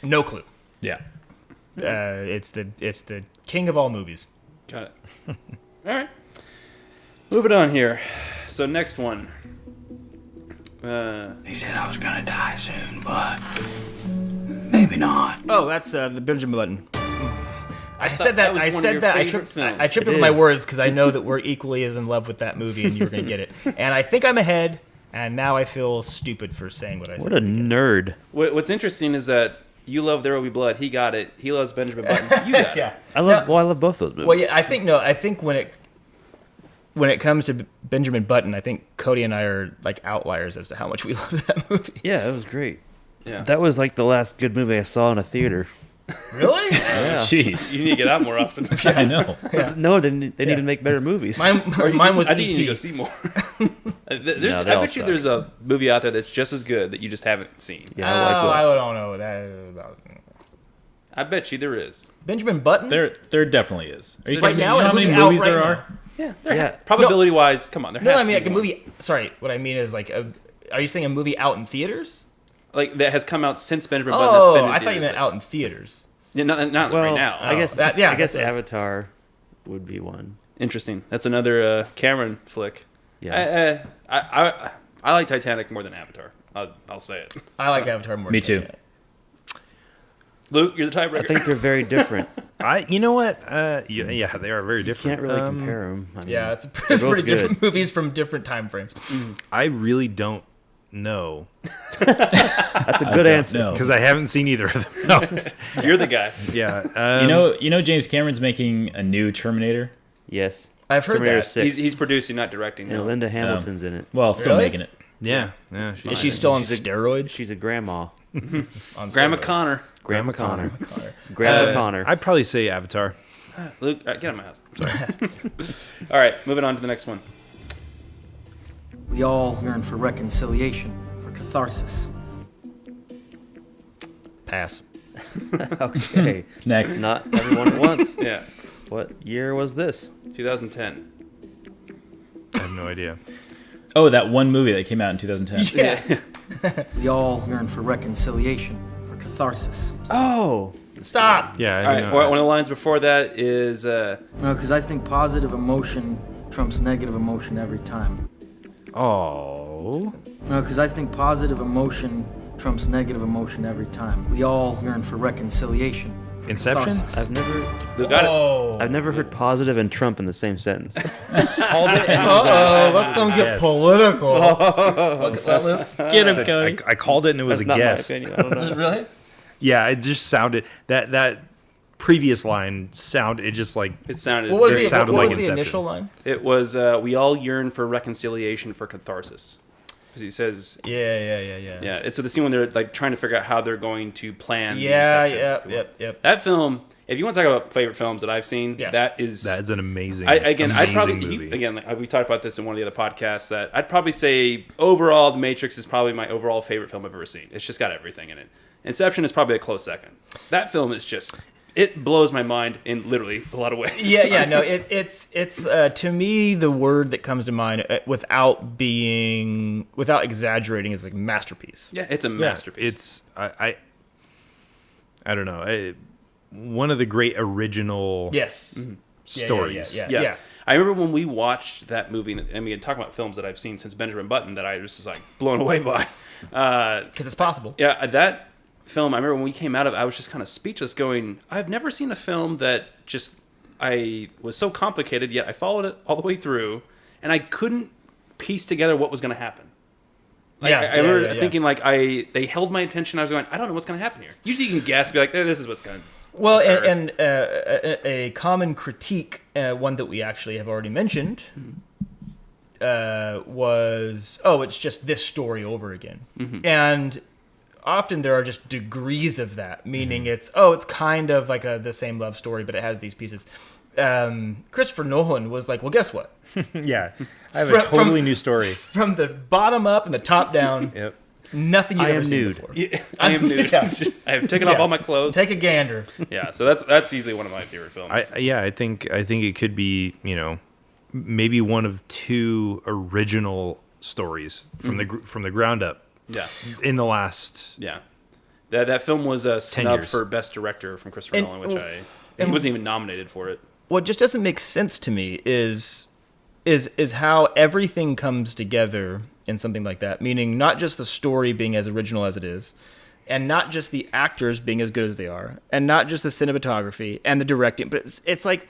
Speaker 1: no clue.
Speaker 5: Yeah.
Speaker 1: It's the king of all movies.
Speaker 3: Got it. All right. Moving on here. So next one.
Speaker 6: He said I was gonna die soon, but maybe not.
Speaker 1: Oh, that's the Benjamin Button. I
Speaker 3: tripped
Speaker 1: over my words because I know that we're equally as in love with that movie, and you're gonna get it. And I think I'm ahead. And now I feel stupid for saying what I said.
Speaker 4: What a nerd.
Speaker 3: What's interesting is that You love There Will Be Blood. He got it. He loves Benjamin Button. You got it.
Speaker 1: Yeah.
Speaker 4: I love both those movies.
Speaker 1: Well, yeah, I think when it comes to Benjamin Button, I think Cody and I are like outliers as to how much we love that movie.
Speaker 4: Yeah, it was great.
Speaker 3: Yeah.
Speaker 4: That was like the last good movie I saw in a theater.
Speaker 1: Really?
Speaker 4: Yeah.
Speaker 5: Jeez.
Speaker 3: You need to get out more often.
Speaker 5: I know.
Speaker 4: No, they need to make better movies.
Speaker 1: Mine was
Speaker 3: I think you need to
Speaker 1: E.T.
Speaker 3: go see more. I
Speaker 4: they all
Speaker 3: bet you
Speaker 4: suck.
Speaker 3: there's a movie out there that's just as good that you just haven't seen.
Speaker 4: Yeah, I like
Speaker 1: I
Speaker 4: what?
Speaker 1: don't know that about
Speaker 3: I bet you there is.
Speaker 1: Benjamin Button.
Speaker 5: There definitely is. Are you
Speaker 1: Right
Speaker 5: kidding me?
Speaker 1: now,
Speaker 5: You know
Speaker 1: a
Speaker 5: how many
Speaker 1: movie out
Speaker 5: movies there
Speaker 1: right
Speaker 5: are?
Speaker 3: Yeah.
Speaker 4: Yeah.
Speaker 3: Probability wise, come on. There
Speaker 1: No,
Speaker 3: has
Speaker 1: I
Speaker 3: to
Speaker 1: mean
Speaker 3: be
Speaker 1: like a
Speaker 3: one.
Speaker 1: movie. Sorry, what I mean is like are you saying a movie out in theaters?
Speaker 3: Like that has come out since Benjamin Button. That's been in
Speaker 1: I thought you
Speaker 3: theaters.
Speaker 1: meant out in theaters.
Speaker 3: Yeah, not
Speaker 4: Well,
Speaker 3: right now.
Speaker 4: I guess
Speaker 1: that- yeah,
Speaker 4: I guess
Speaker 1: that's what I was-
Speaker 4: Avatar would be one.
Speaker 3: Interesting. That's another Cameron flick.
Speaker 4: Yeah.
Speaker 3: I like Titanic more than Avatar. I'll say it.
Speaker 1: I like Avatar more.
Speaker 5: Me
Speaker 1: than
Speaker 5: too.
Speaker 1: Titanic.
Speaker 3: Luke, you're the tiebreaker.
Speaker 4: I think they're very different.
Speaker 2: You know what? Yeah, they are very different.
Speaker 4: Can't really compare them.
Speaker 1: Yeah, it's
Speaker 4: they're both
Speaker 1: pretty different
Speaker 4: good.
Speaker 1: movies from different time frames.
Speaker 2: I really don't know
Speaker 4: That's a good answer.
Speaker 5: No.
Speaker 2: because I haven't seen either of them. No.
Speaker 3: You're the guy.
Speaker 2: Yeah.
Speaker 5: You know James Cameron's making a new Terminator?
Speaker 4: Yes.
Speaker 1: I've heard
Speaker 4: Terminator
Speaker 1: that.
Speaker 4: 6.
Speaker 3: He's producing, not directing.
Speaker 4: And
Speaker 3: No.
Speaker 4: Linda Hamilton's in it.
Speaker 5: Well, still
Speaker 1: Really?
Speaker 5: making it.
Speaker 2: Yeah.
Speaker 1: Is she still on
Speaker 4: She's a-
Speaker 1: steroids?
Speaker 4: She's a grandma.
Speaker 1: On
Speaker 3: Grandma
Speaker 1: steroids.
Speaker 3: Connor.
Speaker 4: Grandma Connor.
Speaker 1: Connor.
Speaker 4: Grandma Connor.
Speaker 2: I'd probably say Avatar.
Speaker 3: Luke, get out of my house. Sorry. All right, moving on to the next one.
Speaker 11: We all yearn for reconciliation, for catharsis.
Speaker 1: Pass.
Speaker 4: Okay.
Speaker 5: Next.
Speaker 4: Not everyone at once.
Speaker 3: Yeah,
Speaker 4: What year was this?
Speaker 3: 2010.
Speaker 2: I have no idea.
Speaker 5: Oh, that one movie that came out in 2010.
Speaker 3: Yeah.
Speaker 11: We all yearn for reconciliation, for catharsis.
Speaker 4: Oh.
Speaker 1: Stop.
Speaker 2: Yeah.
Speaker 3: All right. One of the lines before that is
Speaker 11: No, because I think positive emotion trumps negative emotion every time.
Speaker 2: Oh.
Speaker 11: No, because I think positive emotion trumps negative emotion every time. We all yearn for reconciliation. for
Speaker 2: Inception?
Speaker 11: catharsis.
Speaker 3: Luke got it.
Speaker 1: Oh.
Speaker 4: I've never heard positive and Trump in the same sentence.
Speaker 2: Called it.
Speaker 1: Uh-oh, let them get
Speaker 2: Yes.
Speaker 1: political.
Speaker 5: Get him, Cody.
Speaker 2: I called it and it was
Speaker 4: That's
Speaker 2: a
Speaker 4: not
Speaker 2: guess.
Speaker 4: my opinion. I don't know.
Speaker 1: Really?
Speaker 2: Yeah, it just sounded that previous line sounded just like
Speaker 3: It sounded.
Speaker 1: What was,
Speaker 2: It
Speaker 1: the,
Speaker 2: sounded
Speaker 1: what
Speaker 2: like
Speaker 1: was the
Speaker 2: Inception.
Speaker 1: initial line?
Speaker 3: It was. We all yearn for reconciliation, for catharsis. Because he says.
Speaker 1: Yeah.
Speaker 3: Yeah, it's the scene when they're like trying to figure out how they're going to plan.
Speaker 1: Yeah,
Speaker 3: the Inception.
Speaker 1: yep.
Speaker 3: That film. If you want to talk about favorite films that I've seen,
Speaker 1: Yeah.
Speaker 3: that is
Speaker 2: an amazing.
Speaker 3: I'd
Speaker 2: amazing
Speaker 3: probably
Speaker 2: movie.
Speaker 3: we talked about this in one of the other podcasts that I'd probably say overall The Matrix is probably my overall favorite film I've ever seen. It's just got everything in it. Inception is probably a close second. That film is just it blows my mind in literally a lot of ways.
Speaker 1: Yeah. No, it's to me the word that comes to mind without exaggerating is like masterpiece.
Speaker 3: Yeah, it's a masterpiece.
Speaker 2: It's I don't know. One of the great original
Speaker 1: Yes.
Speaker 2: stories.
Speaker 1: Yeah.
Speaker 3: I remember when we watched that movie. I mean, talking about films that I've seen since Benjamin Button that I was just like blown away by.
Speaker 1: Because it's possible.
Speaker 3: Yeah, that film, I remember when we came out of it, I was just kind of speechless going, I've never seen a film that just, I was so complicated, yet I followed it all the way through, and I couldn't piece together what was going to happen. Like, I remember thinking, like, they held my attention, I was going, I don't know what's going to happen here. Usually you can guess, be like, this is what's going to
Speaker 1: Well, and a common critique, one that we actually have already mentioned, was, it's just this story over again. And often there are just degrees of that, meaning it's kind of like the same love story, but it has these pieces. Christopher Nolan was like, well, guess what?
Speaker 2: Yeah, I have a totally new story.
Speaker 1: From the bottom up and the top down,
Speaker 2: Yep.
Speaker 1: nothing you've
Speaker 4: I
Speaker 1: ever
Speaker 4: am
Speaker 1: seen
Speaker 4: nude.
Speaker 1: before.
Speaker 3: I am nude.
Speaker 1: Yeah.
Speaker 3: I have taken off all my clothes.
Speaker 1: Take a gander.
Speaker 3: Yeah, so that's easily one of my favorite films.
Speaker 2: I think it could be, maybe one of two original stories from the ground up.
Speaker 3: Yeah.
Speaker 2: In the last
Speaker 3: Yeah. That film was snubbed
Speaker 2: years.
Speaker 3: for Best Director from Christopher Nolan, which he
Speaker 1: and-
Speaker 3: wasn't even nominated for it.
Speaker 1: What just doesn't make sense to me is how everything comes together in something like that, meaning not just the story being as original as it is, and not just the actors being as good as they are, and not just the cinematography and the directing, but it's like,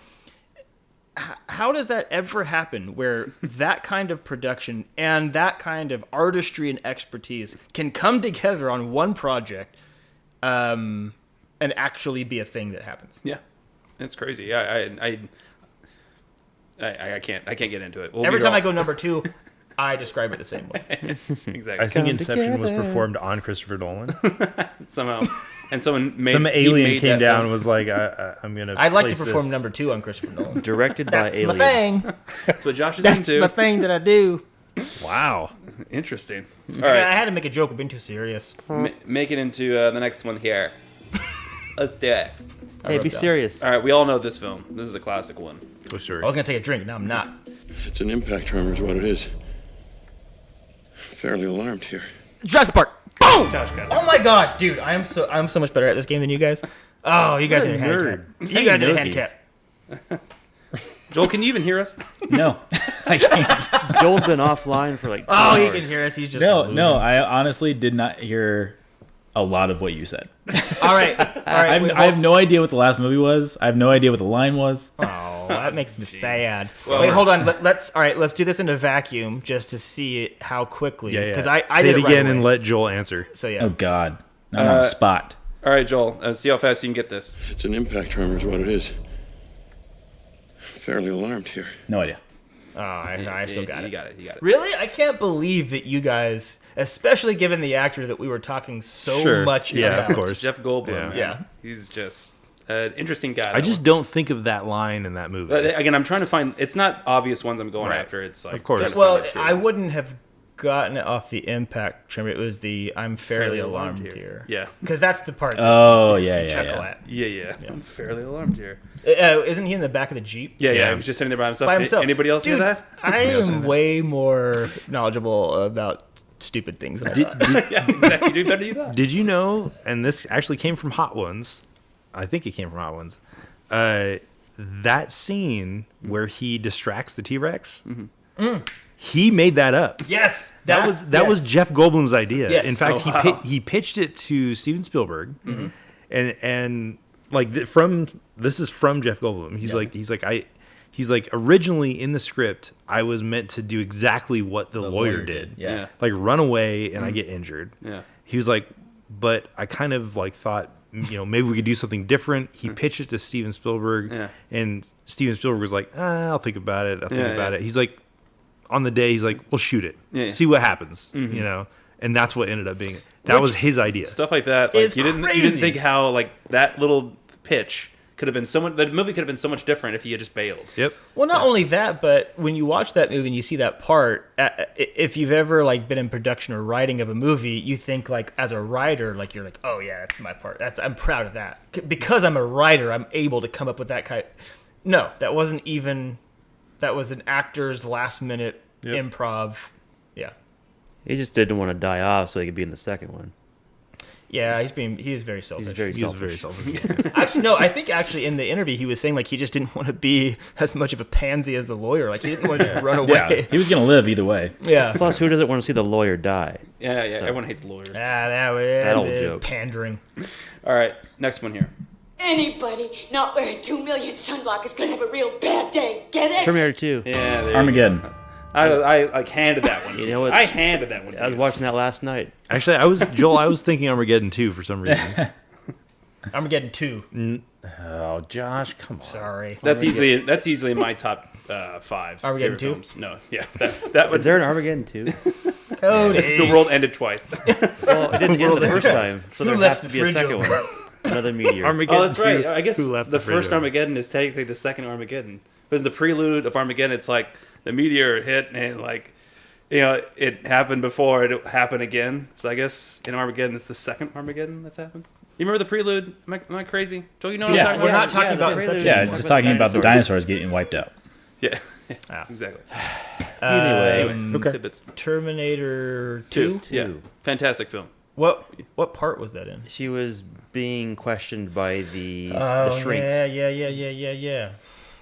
Speaker 1: how does that ever happen where that kind of production and that kind of artistry and expertise can come together on one project and actually be a thing that happens.
Speaker 3: Yeah, it's crazy. I can't get into it.
Speaker 1: Every time I go number 2, I describe it the same way.
Speaker 3: Exactly.
Speaker 2: I think Inception was performed on Christopher Nolan.
Speaker 3: Somehow, and some
Speaker 2: alien came down and was like, "I'm gonna."
Speaker 1: I'd like to perform number 2 on Christopher Nolan.
Speaker 4: Directed by
Speaker 1: That's
Speaker 4: Alien.
Speaker 1: my thing.
Speaker 3: That's what Josh is
Speaker 1: That's
Speaker 3: into.
Speaker 1: my thing that I do.
Speaker 2: Wow.
Speaker 3: Interesting. All
Speaker 1: Yeah, I
Speaker 3: right,
Speaker 1: had to make a joke of being too serious.
Speaker 3: make it into the next one here. Let's do it.
Speaker 4: Hey, be serious.
Speaker 3: All right, we all know this film. This is a classic one.
Speaker 2: Oh, sorry.
Speaker 1: I was gonna take a drink. Now I'm not.
Speaker 12: It's an impact tremor is what it is. Fairly alarmed here.
Speaker 1: Jurassic Park. Boom! Oh my god, dude! I'm so much better at this game than you guys. Oh, you guys
Speaker 4: What a
Speaker 1: need a
Speaker 4: nerd.
Speaker 1: handicap. You guys need a handicap.
Speaker 3: Joel, can you even hear us?
Speaker 5: No, I can't.
Speaker 4: Joel's been offline for like 2
Speaker 1: Oh, he
Speaker 4: hours.
Speaker 1: can hear us. He's just
Speaker 5: No. I honestly did not hear a lot of what you said.
Speaker 1: All right.
Speaker 5: I have no idea what the last movie was. I have no idea what the line was.
Speaker 1: Oh, that makes me sad.
Speaker 3: Well,
Speaker 1: Wait, hold on. Let's do this in a vacuum just to see it, how quickly.
Speaker 2: Yeah.
Speaker 1: Because I
Speaker 2: Say
Speaker 1: did
Speaker 2: it
Speaker 1: it right
Speaker 2: again
Speaker 1: away.
Speaker 2: and let Joel answer.
Speaker 1: So yeah.
Speaker 5: Oh God, now I'm on the spot.
Speaker 3: All right, Joel. See how fast you can get this.
Speaker 12: It's an impact tremor is what it is. Fairly alarmed here.
Speaker 5: No idea.
Speaker 1: Oh, I still got it.
Speaker 3: You got it. You got it.
Speaker 1: Really? I can't believe that you guys, especially given the actor that we were talking so much
Speaker 2: Yeah,
Speaker 1: about.
Speaker 2: of course.
Speaker 3: Jeff Goldblum.
Speaker 2: Yeah.
Speaker 3: Man.
Speaker 1: Yeah.
Speaker 3: He's just an interesting guy.
Speaker 2: I just don't think of that line in that movie.
Speaker 3: Again, I'm trying to find. It's not obvious ones I'm going
Speaker 2: Right.
Speaker 3: after. It's like
Speaker 2: Of course.
Speaker 3: trying to
Speaker 1: Well,
Speaker 3: find
Speaker 1: I
Speaker 3: experience.
Speaker 1: wouldn't have gotten it off the impact tremor. It was the I'm fairly alarmed here.
Speaker 3: Yeah.
Speaker 1: Because that's the part that
Speaker 5: Oh
Speaker 1: you
Speaker 5: yeah.
Speaker 1: chuckle at.
Speaker 3: Yeah. I'm fairly alarmed here.
Speaker 1: Isn't he in the back of the Jeep?
Speaker 3: Yeah. He was just sitting there by himself.
Speaker 1: By himself.
Speaker 3: Anybody else
Speaker 1: Dude,
Speaker 3: hear that?
Speaker 1: I am way more knowledgeable about stupid things than I thought.
Speaker 3: Yeah, exactly. Dude, better do that.
Speaker 2: Did you know, and this actually came from Hot Ones, I think it came from Hot Ones, that scene where he distracts the T-Rex, he made that up.
Speaker 1: Yes,
Speaker 2: That was Jeff Goldblum's idea.
Speaker 1: Yes.
Speaker 2: In fact,
Speaker 3: Oh,
Speaker 2: he pitched it to Steven Spielberg,
Speaker 1: Mm-hmm.
Speaker 2: and like this is from Jeff Goldblum. He's like originally in the script, I was meant to do exactly what the lawyer did.
Speaker 1: Yeah.
Speaker 2: Like run away and I get injured.
Speaker 3: Yeah.
Speaker 2: He was like, but I kind of like thought, maybe we could do something different. He pitched it to Steven Spielberg, and Steven Spielberg was like, I'll think about it. He's like, on the day, he's like, we'll shoot it, see what happens, and that's what ended up being. That was his idea.
Speaker 3: Stuff like that.
Speaker 1: Is
Speaker 3: Like, you didn't
Speaker 1: crazy.
Speaker 3: think how like that little pitch could have been so much. The movie could have been so much different if he had just bailed.
Speaker 2: Yep.
Speaker 1: Well, not only that, but when you watch that movie and you see that part, if you've ever like been in production or writing of a movie, you think like as a writer, like you're like, oh yeah, that's my part. I'm proud of that because I'm a writer. I'm able to come up with that kind. No, that wasn't even. That was an actor's last minute improv. Yeah.
Speaker 4: He just didn't want to die off so he could be in the second one.
Speaker 1: Yeah, he is very selfish.
Speaker 4: He's very selfish.
Speaker 1: Actually, no, I think in the interview he was saying like he just didn't want to be as much of a pansy as the lawyer. Like he didn't want to just run away.
Speaker 5: Yeah, he was gonna live either way.
Speaker 1: Yeah.
Speaker 4: Plus, who doesn't want to see the lawyer die?
Speaker 3: Yeah. Everyone hates lawyers.
Speaker 1: That
Speaker 4: old joke.
Speaker 1: Pandering.
Speaker 3: All right, next one here.
Speaker 13: Anybody not wearing 2 million sunblock is gonna have a real bad day. Get it?
Speaker 4: Terminator 2.
Speaker 3: Yeah, there
Speaker 5: Armageddon.
Speaker 3: I like handed that one.
Speaker 4: You know what?
Speaker 3: I handed that one.
Speaker 4: I was watching that last night.
Speaker 2: Actually, I was thinking Armageddon 2 for some reason.
Speaker 1: Armageddon 2.
Speaker 2: Oh, Josh, come on.
Speaker 1: Sorry.
Speaker 3: That's easily my top 5.
Speaker 1: Armageddon
Speaker 3: favorite
Speaker 1: 2?
Speaker 3: films. No, yeah, that was
Speaker 4: Is there an Armageddon 2?
Speaker 1: Cody.
Speaker 3: the world ended twice.
Speaker 4: Well, it didn't end the first time, so
Speaker 1: Who
Speaker 4: there
Speaker 1: left
Speaker 4: has to
Speaker 1: the
Speaker 4: be a
Speaker 1: fridge
Speaker 4: second
Speaker 1: open?
Speaker 4: one. Another meteor.
Speaker 2: Armageddon
Speaker 3: Oh, that's right.
Speaker 2: 2,
Speaker 3: I guess
Speaker 2: who left
Speaker 3: the
Speaker 2: fridge
Speaker 3: first
Speaker 2: open?
Speaker 3: Armageddon is technically the second Armageddon. Because the prelude of Armageddon, it's like the meteor hit and like, it happened before it happened again. So I guess in Armageddon, it's the second Armageddon that's happened. You remember the prelude? Am I crazy? Joe, you know what I'm talking
Speaker 1: we're
Speaker 3: about?
Speaker 1: not talking about
Speaker 4: the
Speaker 1: Inception.
Speaker 4: prelude.
Speaker 5: Yeah,
Speaker 1: anymore.
Speaker 5: it's just talking about the dinosaurs getting wiped out.
Speaker 3: Yeah,
Speaker 1: Ah.
Speaker 3: exactly.
Speaker 1: Anyway,
Speaker 3: Tidbits.
Speaker 1: Terminator
Speaker 3: 2.
Speaker 1: 2.
Speaker 3: Yeah, fantastic film.
Speaker 1: What part was that in?
Speaker 4: She was being questioned by the
Speaker 1: Oh,
Speaker 4: shrinks.
Speaker 1: Yeah.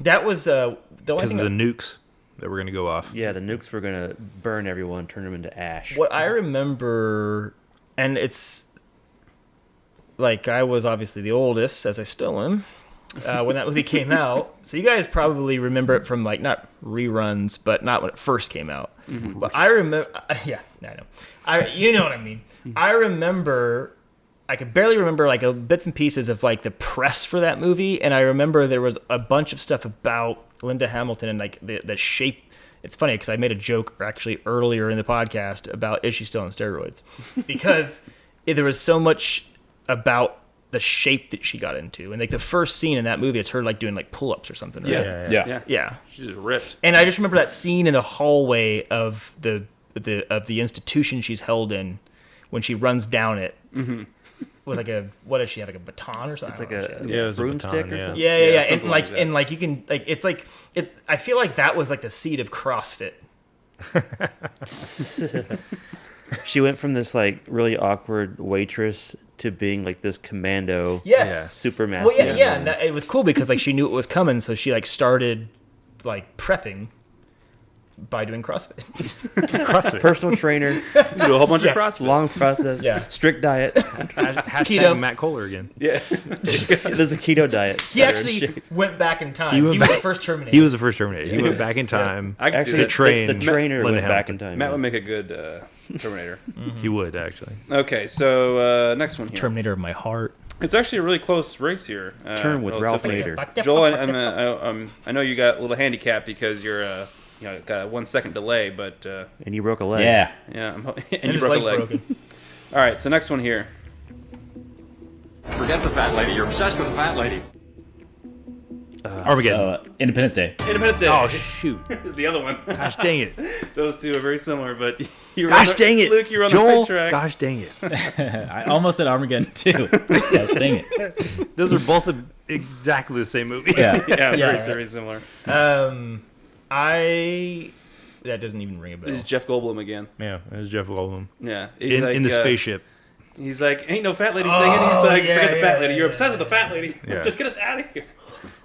Speaker 1: That was the only
Speaker 2: Because
Speaker 1: thing
Speaker 2: of the nukes that were going to go off.
Speaker 4: Yeah, the nukes were going to burn everyone, turn them into ash.
Speaker 1: What I remember, and it's like I was obviously the oldest, as I still am, when that movie came out. So you guys probably remember it from like not reruns, but not when it first came out. Mm-hmm. But I remember, yeah, I know. You know what I mean. I remember I could barely remember like bits and pieces of like the press for that movie, and I remember there was a bunch of stuff about Linda Hamilton and like the shape. It's funny because I made a joke actually earlier in the podcast about is she still on steroids, because there was so much about the shape that she got into, and like the first scene in that movie, it's her like doing like pull-ups or something. Right?
Speaker 3: Yeah. She's just ripped.
Speaker 1: And I just remember that scene in the hallway of the institution she's held in when she runs down it. Mm-hmm. With like what does she have, like a baton or something?
Speaker 4: It's like a
Speaker 2: it was
Speaker 4: broomstick
Speaker 2: a baton,
Speaker 4: or something.
Speaker 1: Yeah.
Speaker 3: Something
Speaker 1: And like you can like it's like it. I feel like that was like the seed of CrossFit.
Speaker 4: She went from this like really awkward waitress to being like this commando.
Speaker 1: Yes.
Speaker 4: Super masculine.
Speaker 1: Well, yeah. And it was cool because like she knew it was coming, so she like started like prepping by doing CrossFit.
Speaker 4: Personal trainer.
Speaker 3: Do a whole bunch of CrossFit.
Speaker 4: Long process.
Speaker 1: Yeah.
Speaker 4: Strict diet.
Speaker 2: Hashtag
Speaker 1: Keto.
Speaker 2: Matt Kohler again.
Speaker 3: Yeah.
Speaker 4: There's a keto diet.
Speaker 1: He actually went back in time. He was the first Terminator.
Speaker 2: He was the first Terminator. He went back in time
Speaker 3: I can see
Speaker 2: to
Speaker 3: that.
Speaker 2: train.
Speaker 4: The trainer
Speaker 2: Linda
Speaker 4: went back
Speaker 2: Hamilton.
Speaker 4: in time.
Speaker 3: Matt would make a good Terminator.
Speaker 2: He would actually.
Speaker 3: Okay, so next one here.
Speaker 1: Terminator of my heart.
Speaker 3: It's actually a really close race here.
Speaker 4: Turn with Ralph
Speaker 3: relatively.
Speaker 4: Nader.
Speaker 3: Joel, I know you got a little handicap because you're got a 1 second delay, but
Speaker 4: And you broke a leg.
Speaker 5: Yeah.
Speaker 3: and you
Speaker 1: his
Speaker 3: broke a
Speaker 1: leg's
Speaker 3: leg.
Speaker 1: broken.
Speaker 3: All right, so next one here.
Speaker 6: Forget the fat lady. You're obsessed with the fat lady.
Speaker 2: Armageddon.
Speaker 5: Independence Day.
Speaker 3: Independence Day.
Speaker 2: Oh shoot!
Speaker 3: is the other one.
Speaker 2: Gosh dang it!
Speaker 3: Those two are very similar, but you
Speaker 2: Gosh dang it,
Speaker 3: Luke, you're on
Speaker 2: Joel!
Speaker 3: the right track.
Speaker 2: Gosh dang it!
Speaker 5: I almost said Armageddon too. Gosh dang it.
Speaker 2: Those are both exactly the same movie.
Speaker 5: Yeah.
Speaker 3: Very similar.
Speaker 1: That doesn't even ring a bell.
Speaker 3: This is Jeff Goldblum again.
Speaker 2: Yeah, it was Jeff Goldblum.
Speaker 3: Yeah, he's
Speaker 2: In the spaceship.
Speaker 3: He's like, ain't no fat lady singing. He's like, forget the fat lady. You're obsessed with the fat lady.
Speaker 2: Yeah.
Speaker 3: Just get us out of here.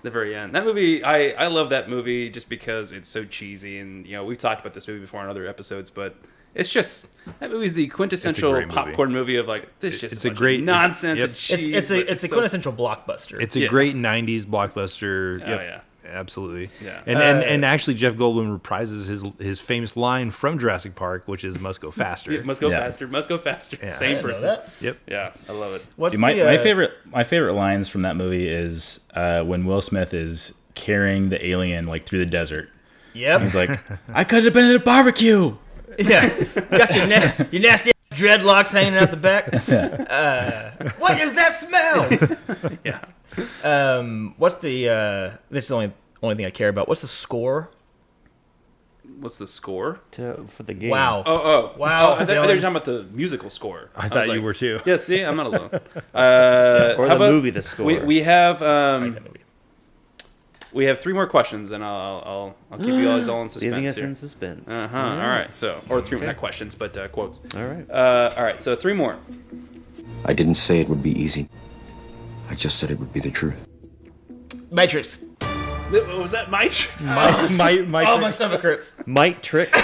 Speaker 3: The very end. That movie, I love that movie just because it's so cheesy, and we've talked about this movie before in other episodes, but it's just that movie's the quintessential
Speaker 2: movie.
Speaker 3: popcorn movie of like this. Just
Speaker 2: It's
Speaker 3: a
Speaker 2: a great
Speaker 3: nonsense.
Speaker 2: Yep.
Speaker 3: And cheese,
Speaker 1: It's a quintessential blockbuster.
Speaker 2: It's a great '90s blockbuster.
Speaker 3: Oh, yeah.
Speaker 2: Absolutely.
Speaker 3: Yeah.
Speaker 2: And actually, Jeff Goldblum reprises his famous line from Jurassic Park, which is "Must go faster."
Speaker 3: Yeah, must go faster. Must go faster.
Speaker 2: Yeah.
Speaker 3: Same person.
Speaker 2: Yep.
Speaker 3: Yeah, I love it.
Speaker 1: What's
Speaker 5: Dude, my favorite lines from that movie is when Will Smith is carrying the alien like through the desert.
Speaker 1: Yep.
Speaker 5: He's like, I could have been at a barbecue.
Speaker 1: Yeah. Got your nasty dreadlocks hanging out the back. What is that smell?
Speaker 3: Yeah.
Speaker 1: What's the this is the only thing I care about. What's the score?
Speaker 3: What's the score
Speaker 4: for the game?
Speaker 1: Wow.
Speaker 3: Wow. I thought you were talking about the musical score.
Speaker 2: I thought you were too.
Speaker 3: Yeah, see, I'm not alone.
Speaker 4: Or the movie, the score.
Speaker 3: We have we have 3 more questions, and I'll keep you guys all in suspense.
Speaker 4: Leaving us
Speaker 3: here.
Speaker 4: in suspense.
Speaker 3: All right. So, or 3 not questions, but quotes.
Speaker 4: All right.
Speaker 3: All right. So 3 more.
Speaker 14: I didn't say it would be easy. I just said it would be the truth.
Speaker 1: Matrix.
Speaker 3: Was that Matrix?
Speaker 1: Oh, my stomach hurts.
Speaker 4: Mike Trick.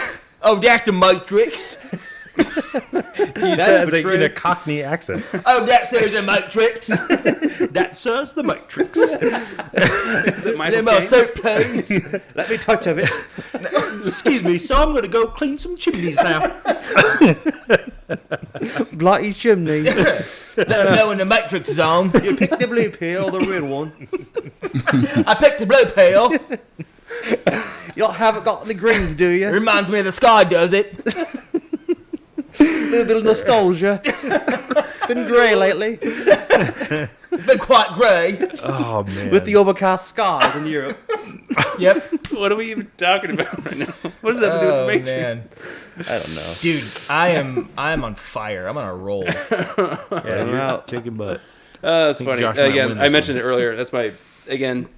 Speaker 1: Oh, that's the Matrix.
Speaker 2: That's in a Cockney accent.
Speaker 1: Oh, that says the Matrix.
Speaker 2: That says the Matrix.
Speaker 3: Is it Michael
Speaker 1: Them
Speaker 3: Caine?
Speaker 1: soap please.
Speaker 4: Let me touch of it.
Speaker 2: Excuse me, so I'm going to go clean some chimneys now.
Speaker 4: Bloody chimneys.
Speaker 1: Let them know when the Matrix is on.
Speaker 4: You picked the blue pill or the red one.
Speaker 1: I picked the blue pill.
Speaker 4: You haven't got any greens, do
Speaker 1: It
Speaker 4: you?
Speaker 1: reminds me of the sky, does it?
Speaker 4: A little bit of nostalgia. Been grey lately.
Speaker 1: It's been quite grey.
Speaker 2: Oh man.
Speaker 4: With the overcast skies in Europe.
Speaker 1: Yep.
Speaker 3: What are we even talking about right now? What does that have to do with the Matrix?
Speaker 1: Man.
Speaker 4: I don't know.
Speaker 1: Dude, I am on fire. I'm on a roll.
Speaker 2: Yeah, you're out kicking butt.
Speaker 3: That's funny.
Speaker 2: Josh might
Speaker 3: Again,
Speaker 2: win
Speaker 3: I
Speaker 2: this
Speaker 3: mentioned it earlier. That's my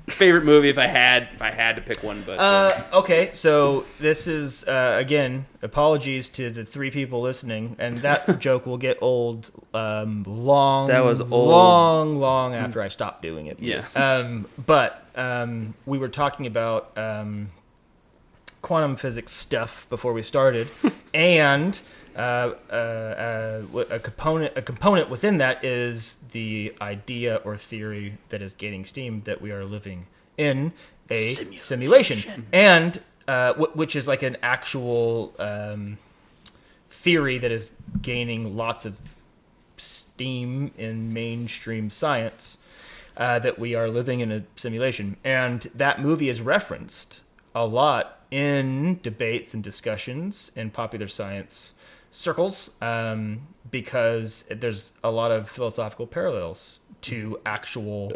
Speaker 3: favorite movie if I had to pick one. But
Speaker 1: okay, so this is again apologies to the 3 people listening, and that joke will get old long.
Speaker 4: That was old.
Speaker 1: long after I stopped doing it.
Speaker 3: Yes.
Speaker 1: But we were talking about quantum physics stuff before we started, and a component within that is the idea or theory that is gaining steam that we are living in a simulation. And which is like an actual theory that is gaining lots of esteem in mainstream science that we are living in a simulation. And that movie is referenced a lot in debates and discussions in popular science circles because there's a lot of philosophical parallels to actual...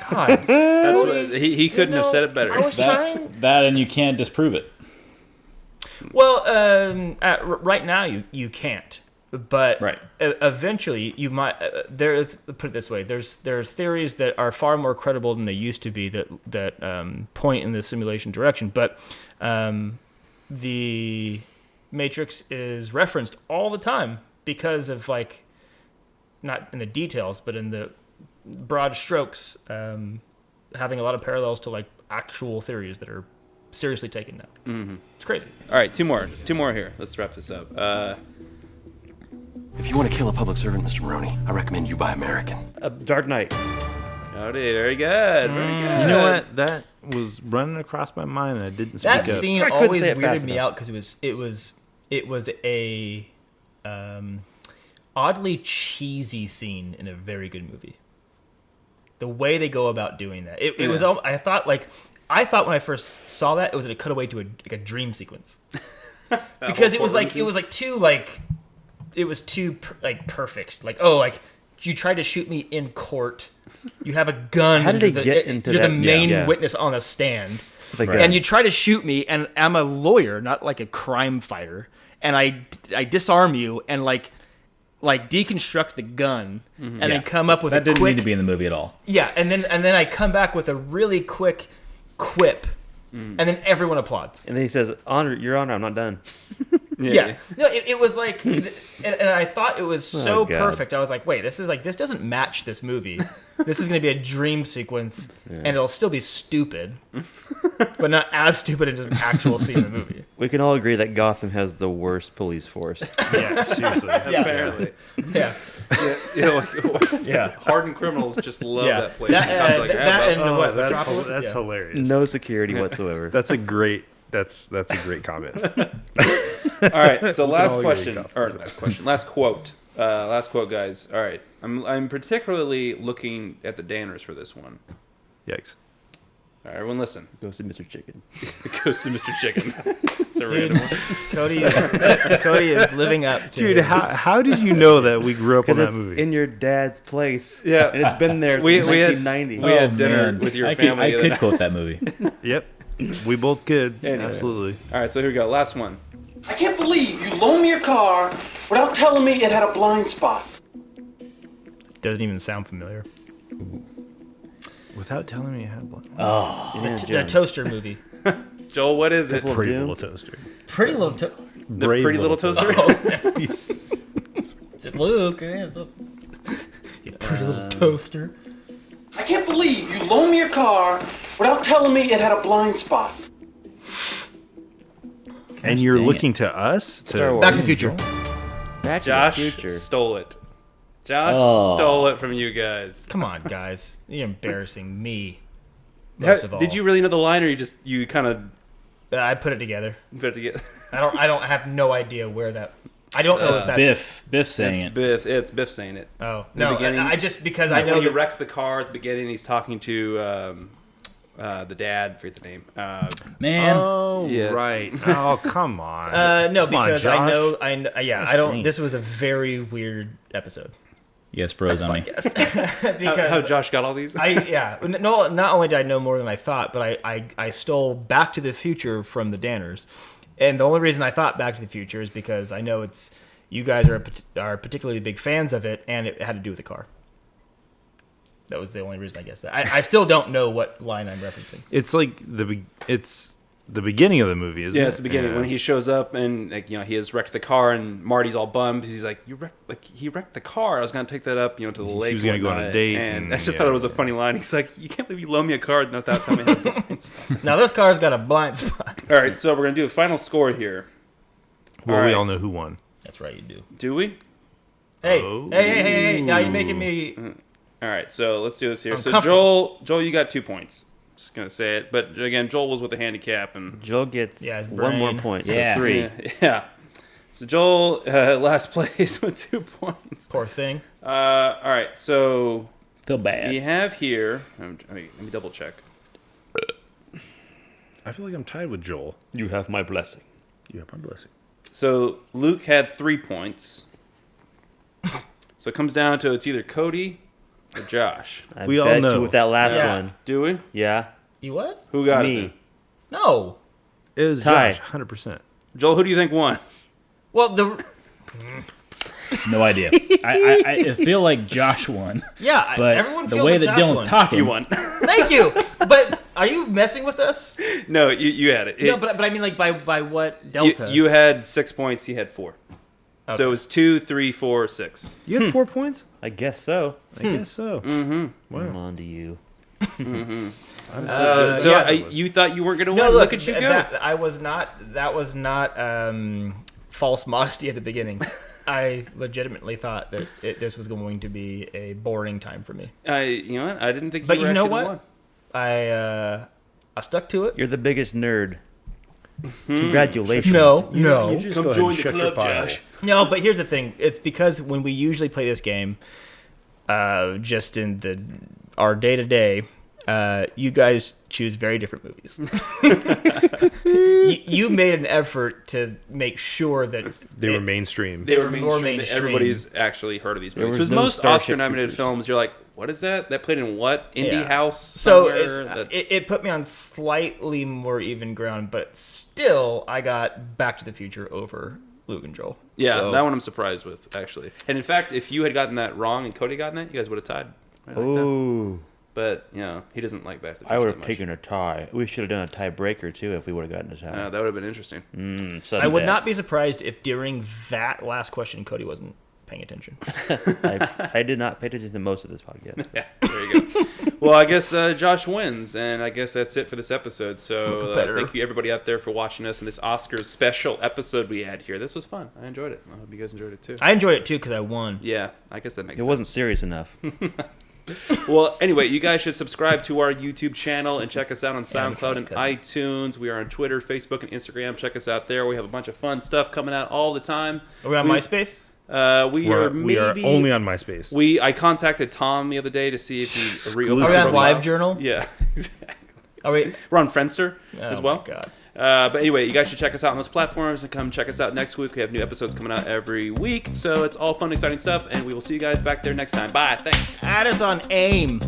Speaker 1: God.
Speaker 3: That's what he couldn't have said it better.
Speaker 1: I was trying...
Speaker 5: That and you can't disprove it.
Speaker 1: Well, right now you can't, but
Speaker 5: right.
Speaker 1: Eventually you might. There is, put it this way: there's theories that are far more credible than they used to be that point in the simulation direction. But the Matrix is referenced all the time because of, like, not in the details, but in the broad strokes, having a lot of parallels to, like, actual theories that are seriously taken now.
Speaker 3: Mm-hmm.
Speaker 1: It's crazy.
Speaker 3: All right, two more here. Let's wrap this up.
Speaker 14: If you want to kill a public servant, Mr. Maroney, I recommend you buy American.
Speaker 4: Dark Knight.
Speaker 3: Howdy, very good, very good.
Speaker 2: You know what? That was running across my mind, and I didn't speak up.
Speaker 1: That scene always weirded me out because it was a oddly cheesy scene in a very good movie. The way they go about doing that, it was. I thought when I first saw that, it was a cutaway to a dream sequence because it was too perfect. Like, oh, like, you tried to shoot me in court. You have a gun.
Speaker 4: How did they get into
Speaker 1: You're
Speaker 4: that?
Speaker 1: the main witness on a stand.
Speaker 4: Like,
Speaker 1: and you try to shoot me, and I'm a lawyer, not like a crime fighter. And I disarm you and like deconstruct the gun, and then come up with
Speaker 5: that
Speaker 1: a
Speaker 5: didn't
Speaker 1: quick,
Speaker 5: need to be in the movie at all.
Speaker 1: Yeah, and then I come back with a really quick quip, and then everyone applauds.
Speaker 4: And then he says, Your Honor, I'm not done.
Speaker 1: Yeah. No, it was like, and I thought it was so perfect. I was like, wait, this doesn't match this movie. This is going to be a dream sequence, and it'll still be stupid, but not as stupid as an actual scene in the movie.
Speaker 4: We can all agree that Gotham has the worst police force.
Speaker 2: Yeah, seriously.
Speaker 3: Apparently.
Speaker 1: Yeah.
Speaker 3: Yeah. Hardened criminals just love that place.
Speaker 2: That's hilarious.
Speaker 4: No security whatsoever.
Speaker 2: That's a great comment.
Speaker 3: All right, so last quote, guys. All right, I'm particularly looking at the Danners for this one.
Speaker 2: Yikes!
Speaker 3: All right, everyone, listen.
Speaker 4: Goes to Mr. Chicken.
Speaker 3: It goes to Mr. Chicken. It's a random one.
Speaker 1: Cody is living up to
Speaker 2: Dude, how did you know that we grew up on that movie?
Speaker 4: In your dad's place.
Speaker 3: Yeah,
Speaker 4: and it's been there since 1990.
Speaker 3: We had dinner with your family.
Speaker 5: I could quote that movie.
Speaker 2: Yep, we both could.
Speaker 3: Anyway.
Speaker 2: Absolutely.
Speaker 3: All right, so here we go. Last one.
Speaker 15: I can't believe you loaned me your car without telling me it had a blind spot.
Speaker 1: Doesn't even sound familiar.
Speaker 2: Without telling me it had a blind.
Speaker 1: The Toaster movie.
Speaker 3: Joel, what is it?
Speaker 2: Pretty Little Toaster.
Speaker 1: Pretty Little Toaster.
Speaker 3: The Pretty Little Toaster.
Speaker 1: Luke. Pretty Little Toaster.
Speaker 15: I can't believe you loaned me your car without telling me it had a blind spot.
Speaker 2: And you're looking to us?
Speaker 1: Back to the Future.
Speaker 3: Josh stole it. Josh stole it from you guys.
Speaker 1: Come on, guys. You're embarrassing me. Most of all.
Speaker 3: Did you really know the line, or you kind of...
Speaker 1: I put it together.
Speaker 3: You put it together?
Speaker 1: I don't have no idea where that... I don't know if that...
Speaker 5: Biff saying it.
Speaker 3: It's Biff saying it.
Speaker 1: Oh, no. I just... Because I know...
Speaker 3: When he wrecks the car at the beginning, he's talking to... the dad, I forget the name.
Speaker 5: Man.
Speaker 2: Oh,
Speaker 3: yeah.
Speaker 2: right. Oh, come on.
Speaker 1: No, because
Speaker 2: Josh.
Speaker 1: I don't... This was a very weird episode.
Speaker 5: Yes, froze on me.
Speaker 1: Because
Speaker 3: how Josh got all these?
Speaker 1: No, not only did I know more than I thought, but I stole Back to the Future from the Danners. And the only reason I thought Back to the Future is because I know you guys are particularly big fans of it, and it had to do with the car. That was the only reason I guessed that. I still don't know what line I'm referencing.
Speaker 2: It's like it's the beginning of the movie, isn't it?
Speaker 3: Yeah, it's the beginning when he shows up and he has wrecked the car, and Marty's all bummed. He's like, he wrecked the car. I was gonna take that up, to the lake.
Speaker 2: He was gonna go on a date,
Speaker 3: and I just thought it was a funny line. He's like, you can't believe you loaned me a car without telling me.
Speaker 1: Now this car's got a blind spot.
Speaker 3: All right, so we're gonna do a final score here.
Speaker 2: Well, we all know who won.
Speaker 1: That's right, you do.
Speaker 3: Do we?
Speaker 1: Hey! Now you're making me.
Speaker 3: All right, so let's do this here. So Joel, you got 2 points. Just gonna say it, but again, Joel was with a handicap, and
Speaker 4: Joel gets one more point. So 3.
Speaker 3: Yeah. So Joel, last place with 2 points.
Speaker 1: Poor thing.
Speaker 3: All right, so
Speaker 5: feel bad.
Speaker 3: We have here. Let me double check.
Speaker 2: I feel like I'm tied with Joel.
Speaker 4: You have my blessing.
Speaker 2: You have my blessing.
Speaker 3: So Luke had 3 points. So it comes down to it's either Cody or Josh.
Speaker 4: We all know with that last one.
Speaker 3: Do we?
Speaker 4: Yeah.
Speaker 1: You what?
Speaker 3: Who got
Speaker 4: Me.
Speaker 3: it?
Speaker 1: No.
Speaker 2: It was
Speaker 4: Ty.
Speaker 2: Josh, 100%.
Speaker 3: Joel, who do you think won?
Speaker 1: Well, the
Speaker 5: No idea. I feel like Josh won.
Speaker 1: Yeah,
Speaker 5: but
Speaker 1: everyone
Speaker 5: the
Speaker 1: feels
Speaker 5: way
Speaker 1: like
Speaker 5: that
Speaker 1: Josh
Speaker 5: Dylan's
Speaker 1: won.
Speaker 5: talking,
Speaker 3: You won.
Speaker 1: Thank you. But are you messing with us?
Speaker 3: No, you had it.
Speaker 1: No, but I mean like by what delta?
Speaker 3: You had 6 points. He had 4.
Speaker 1: Okay.
Speaker 3: So it was 2, 3, 4, 6.
Speaker 2: You had 4 points?
Speaker 4: I guess so.
Speaker 2: I guess so.
Speaker 3: Mm-hmm.
Speaker 2: Wow.
Speaker 4: I'm on to you.
Speaker 3: Mm-hmm.
Speaker 1: So yeah.
Speaker 3: You thought you weren't going to
Speaker 1: No,
Speaker 3: win.
Speaker 1: look,
Speaker 3: Look at you go.
Speaker 1: That was not false modesty at the beginning. I legitimately thought that this was going to be a boring time for me.
Speaker 3: You know what? I didn't think.
Speaker 1: But
Speaker 3: you were
Speaker 1: you know
Speaker 3: actually the
Speaker 1: what?
Speaker 3: one.
Speaker 1: I stuck to it.
Speaker 4: You're the biggest nerd. Congratulations.
Speaker 1: No.
Speaker 2: You just
Speaker 3: Come
Speaker 2: go ahead
Speaker 3: join
Speaker 2: and
Speaker 3: the
Speaker 2: shut
Speaker 3: club,
Speaker 2: your pie hole.
Speaker 3: Josh.
Speaker 1: No, but here's the thing. It's because when we usually play this game, just in our day-to-day, you guys choose very different movies. you made an effort to make sure that
Speaker 2: They were mainstream.
Speaker 3: They were
Speaker 1: more
Speaker 3: mainstream.
Speaker 1: mainstream.
Speaker 3: Everybody's actually heard of these movies.
Speaker 4: was
Speaker 3: Because
Speaker 4: no
Speaker 3: most
Speaker 4: Starship
Speaker 3: Oscar-nominated
Speaker 4: Troopers.
Speaker 3: films, you're like, what is that? That played in what? Indie
Speaker 1: Yeah.
Speaker 3: house?
Speaker 1: So
Speaker 3: somewhere?
Speaker 1: it put me on slightly more even ground, but still, I got Back to the Future over Luke and Joel.
Speaker 3: Yeah,
Speaker 1: So-
Speaker 3: that one I'm surprised with, actually. And in fact, if you had gotten that wrong and Cody gotten that, you guys would have tied. Right like that.
Speaker 4: Ooh.
Speaker 3: But, you know, he doesn't like Back to the Future
Speaker 4: I would
Speaker 3: that
Speaker 4: have
Speaker 3: much.
Speaker 4: taken a tie. We should have done a tiebreaker too if we would have gotten a tie.
Speaker 3: That would have been interesting.
Speaker 4: Sudden
Speaker 1: I would
Speaker 4: death.
Speaker 1: not be surprised if during that last question Cody wasn't paying attention.
Speaker 4: I did not pay attention to most of this podcast.
Speaker 3: Yeah, there you go. Well, I guess Josh wins, and I guess that's it for this episode. So thank you, everybody out there, for watching us in this Oscars special episode we had here. This was fun. I enjoyed it. I hope you guys enjoyed it, too.
Speaker 1: I enjoyed it too because I won.
Speaker 3: Yeah, I guess that makes
Speaker 4: It
Speaker 3: sense.
Speaker 4: wasn't serious enough.
Speaker 3: Well, anyway, you guys should subscribe to our YouTube channel and check us out on SoundCloud and iTunes. We are on Twitter, Facebook, and Instagram. Check us out there. We have a bunch of fun stuff coming out all the time.
Speaker 1: Are we on MySpace?
Speaker 3: We are
Speaker 2: only on MySpace.
Speaker 3: I contacted Tom the other day to see if he reopened.
Speaker 1: Are we on
Speaker 3: it.
Speaker 1: LiveJournal?
Speaker 3: Yeah, exactly.
Speaker 1: Are we?
Speaker 3: We're on Friendster as well.
Speaker 1: Oh my God.
Speaker 3: But anyway, you guys should check us out on those platforms and come check us out next week. We have new episodes coming out every week, so it's all fun, exciting stuff, and we will see you guys back there next time. Bye. Thanks.
Speaker 1: Add us on AIM.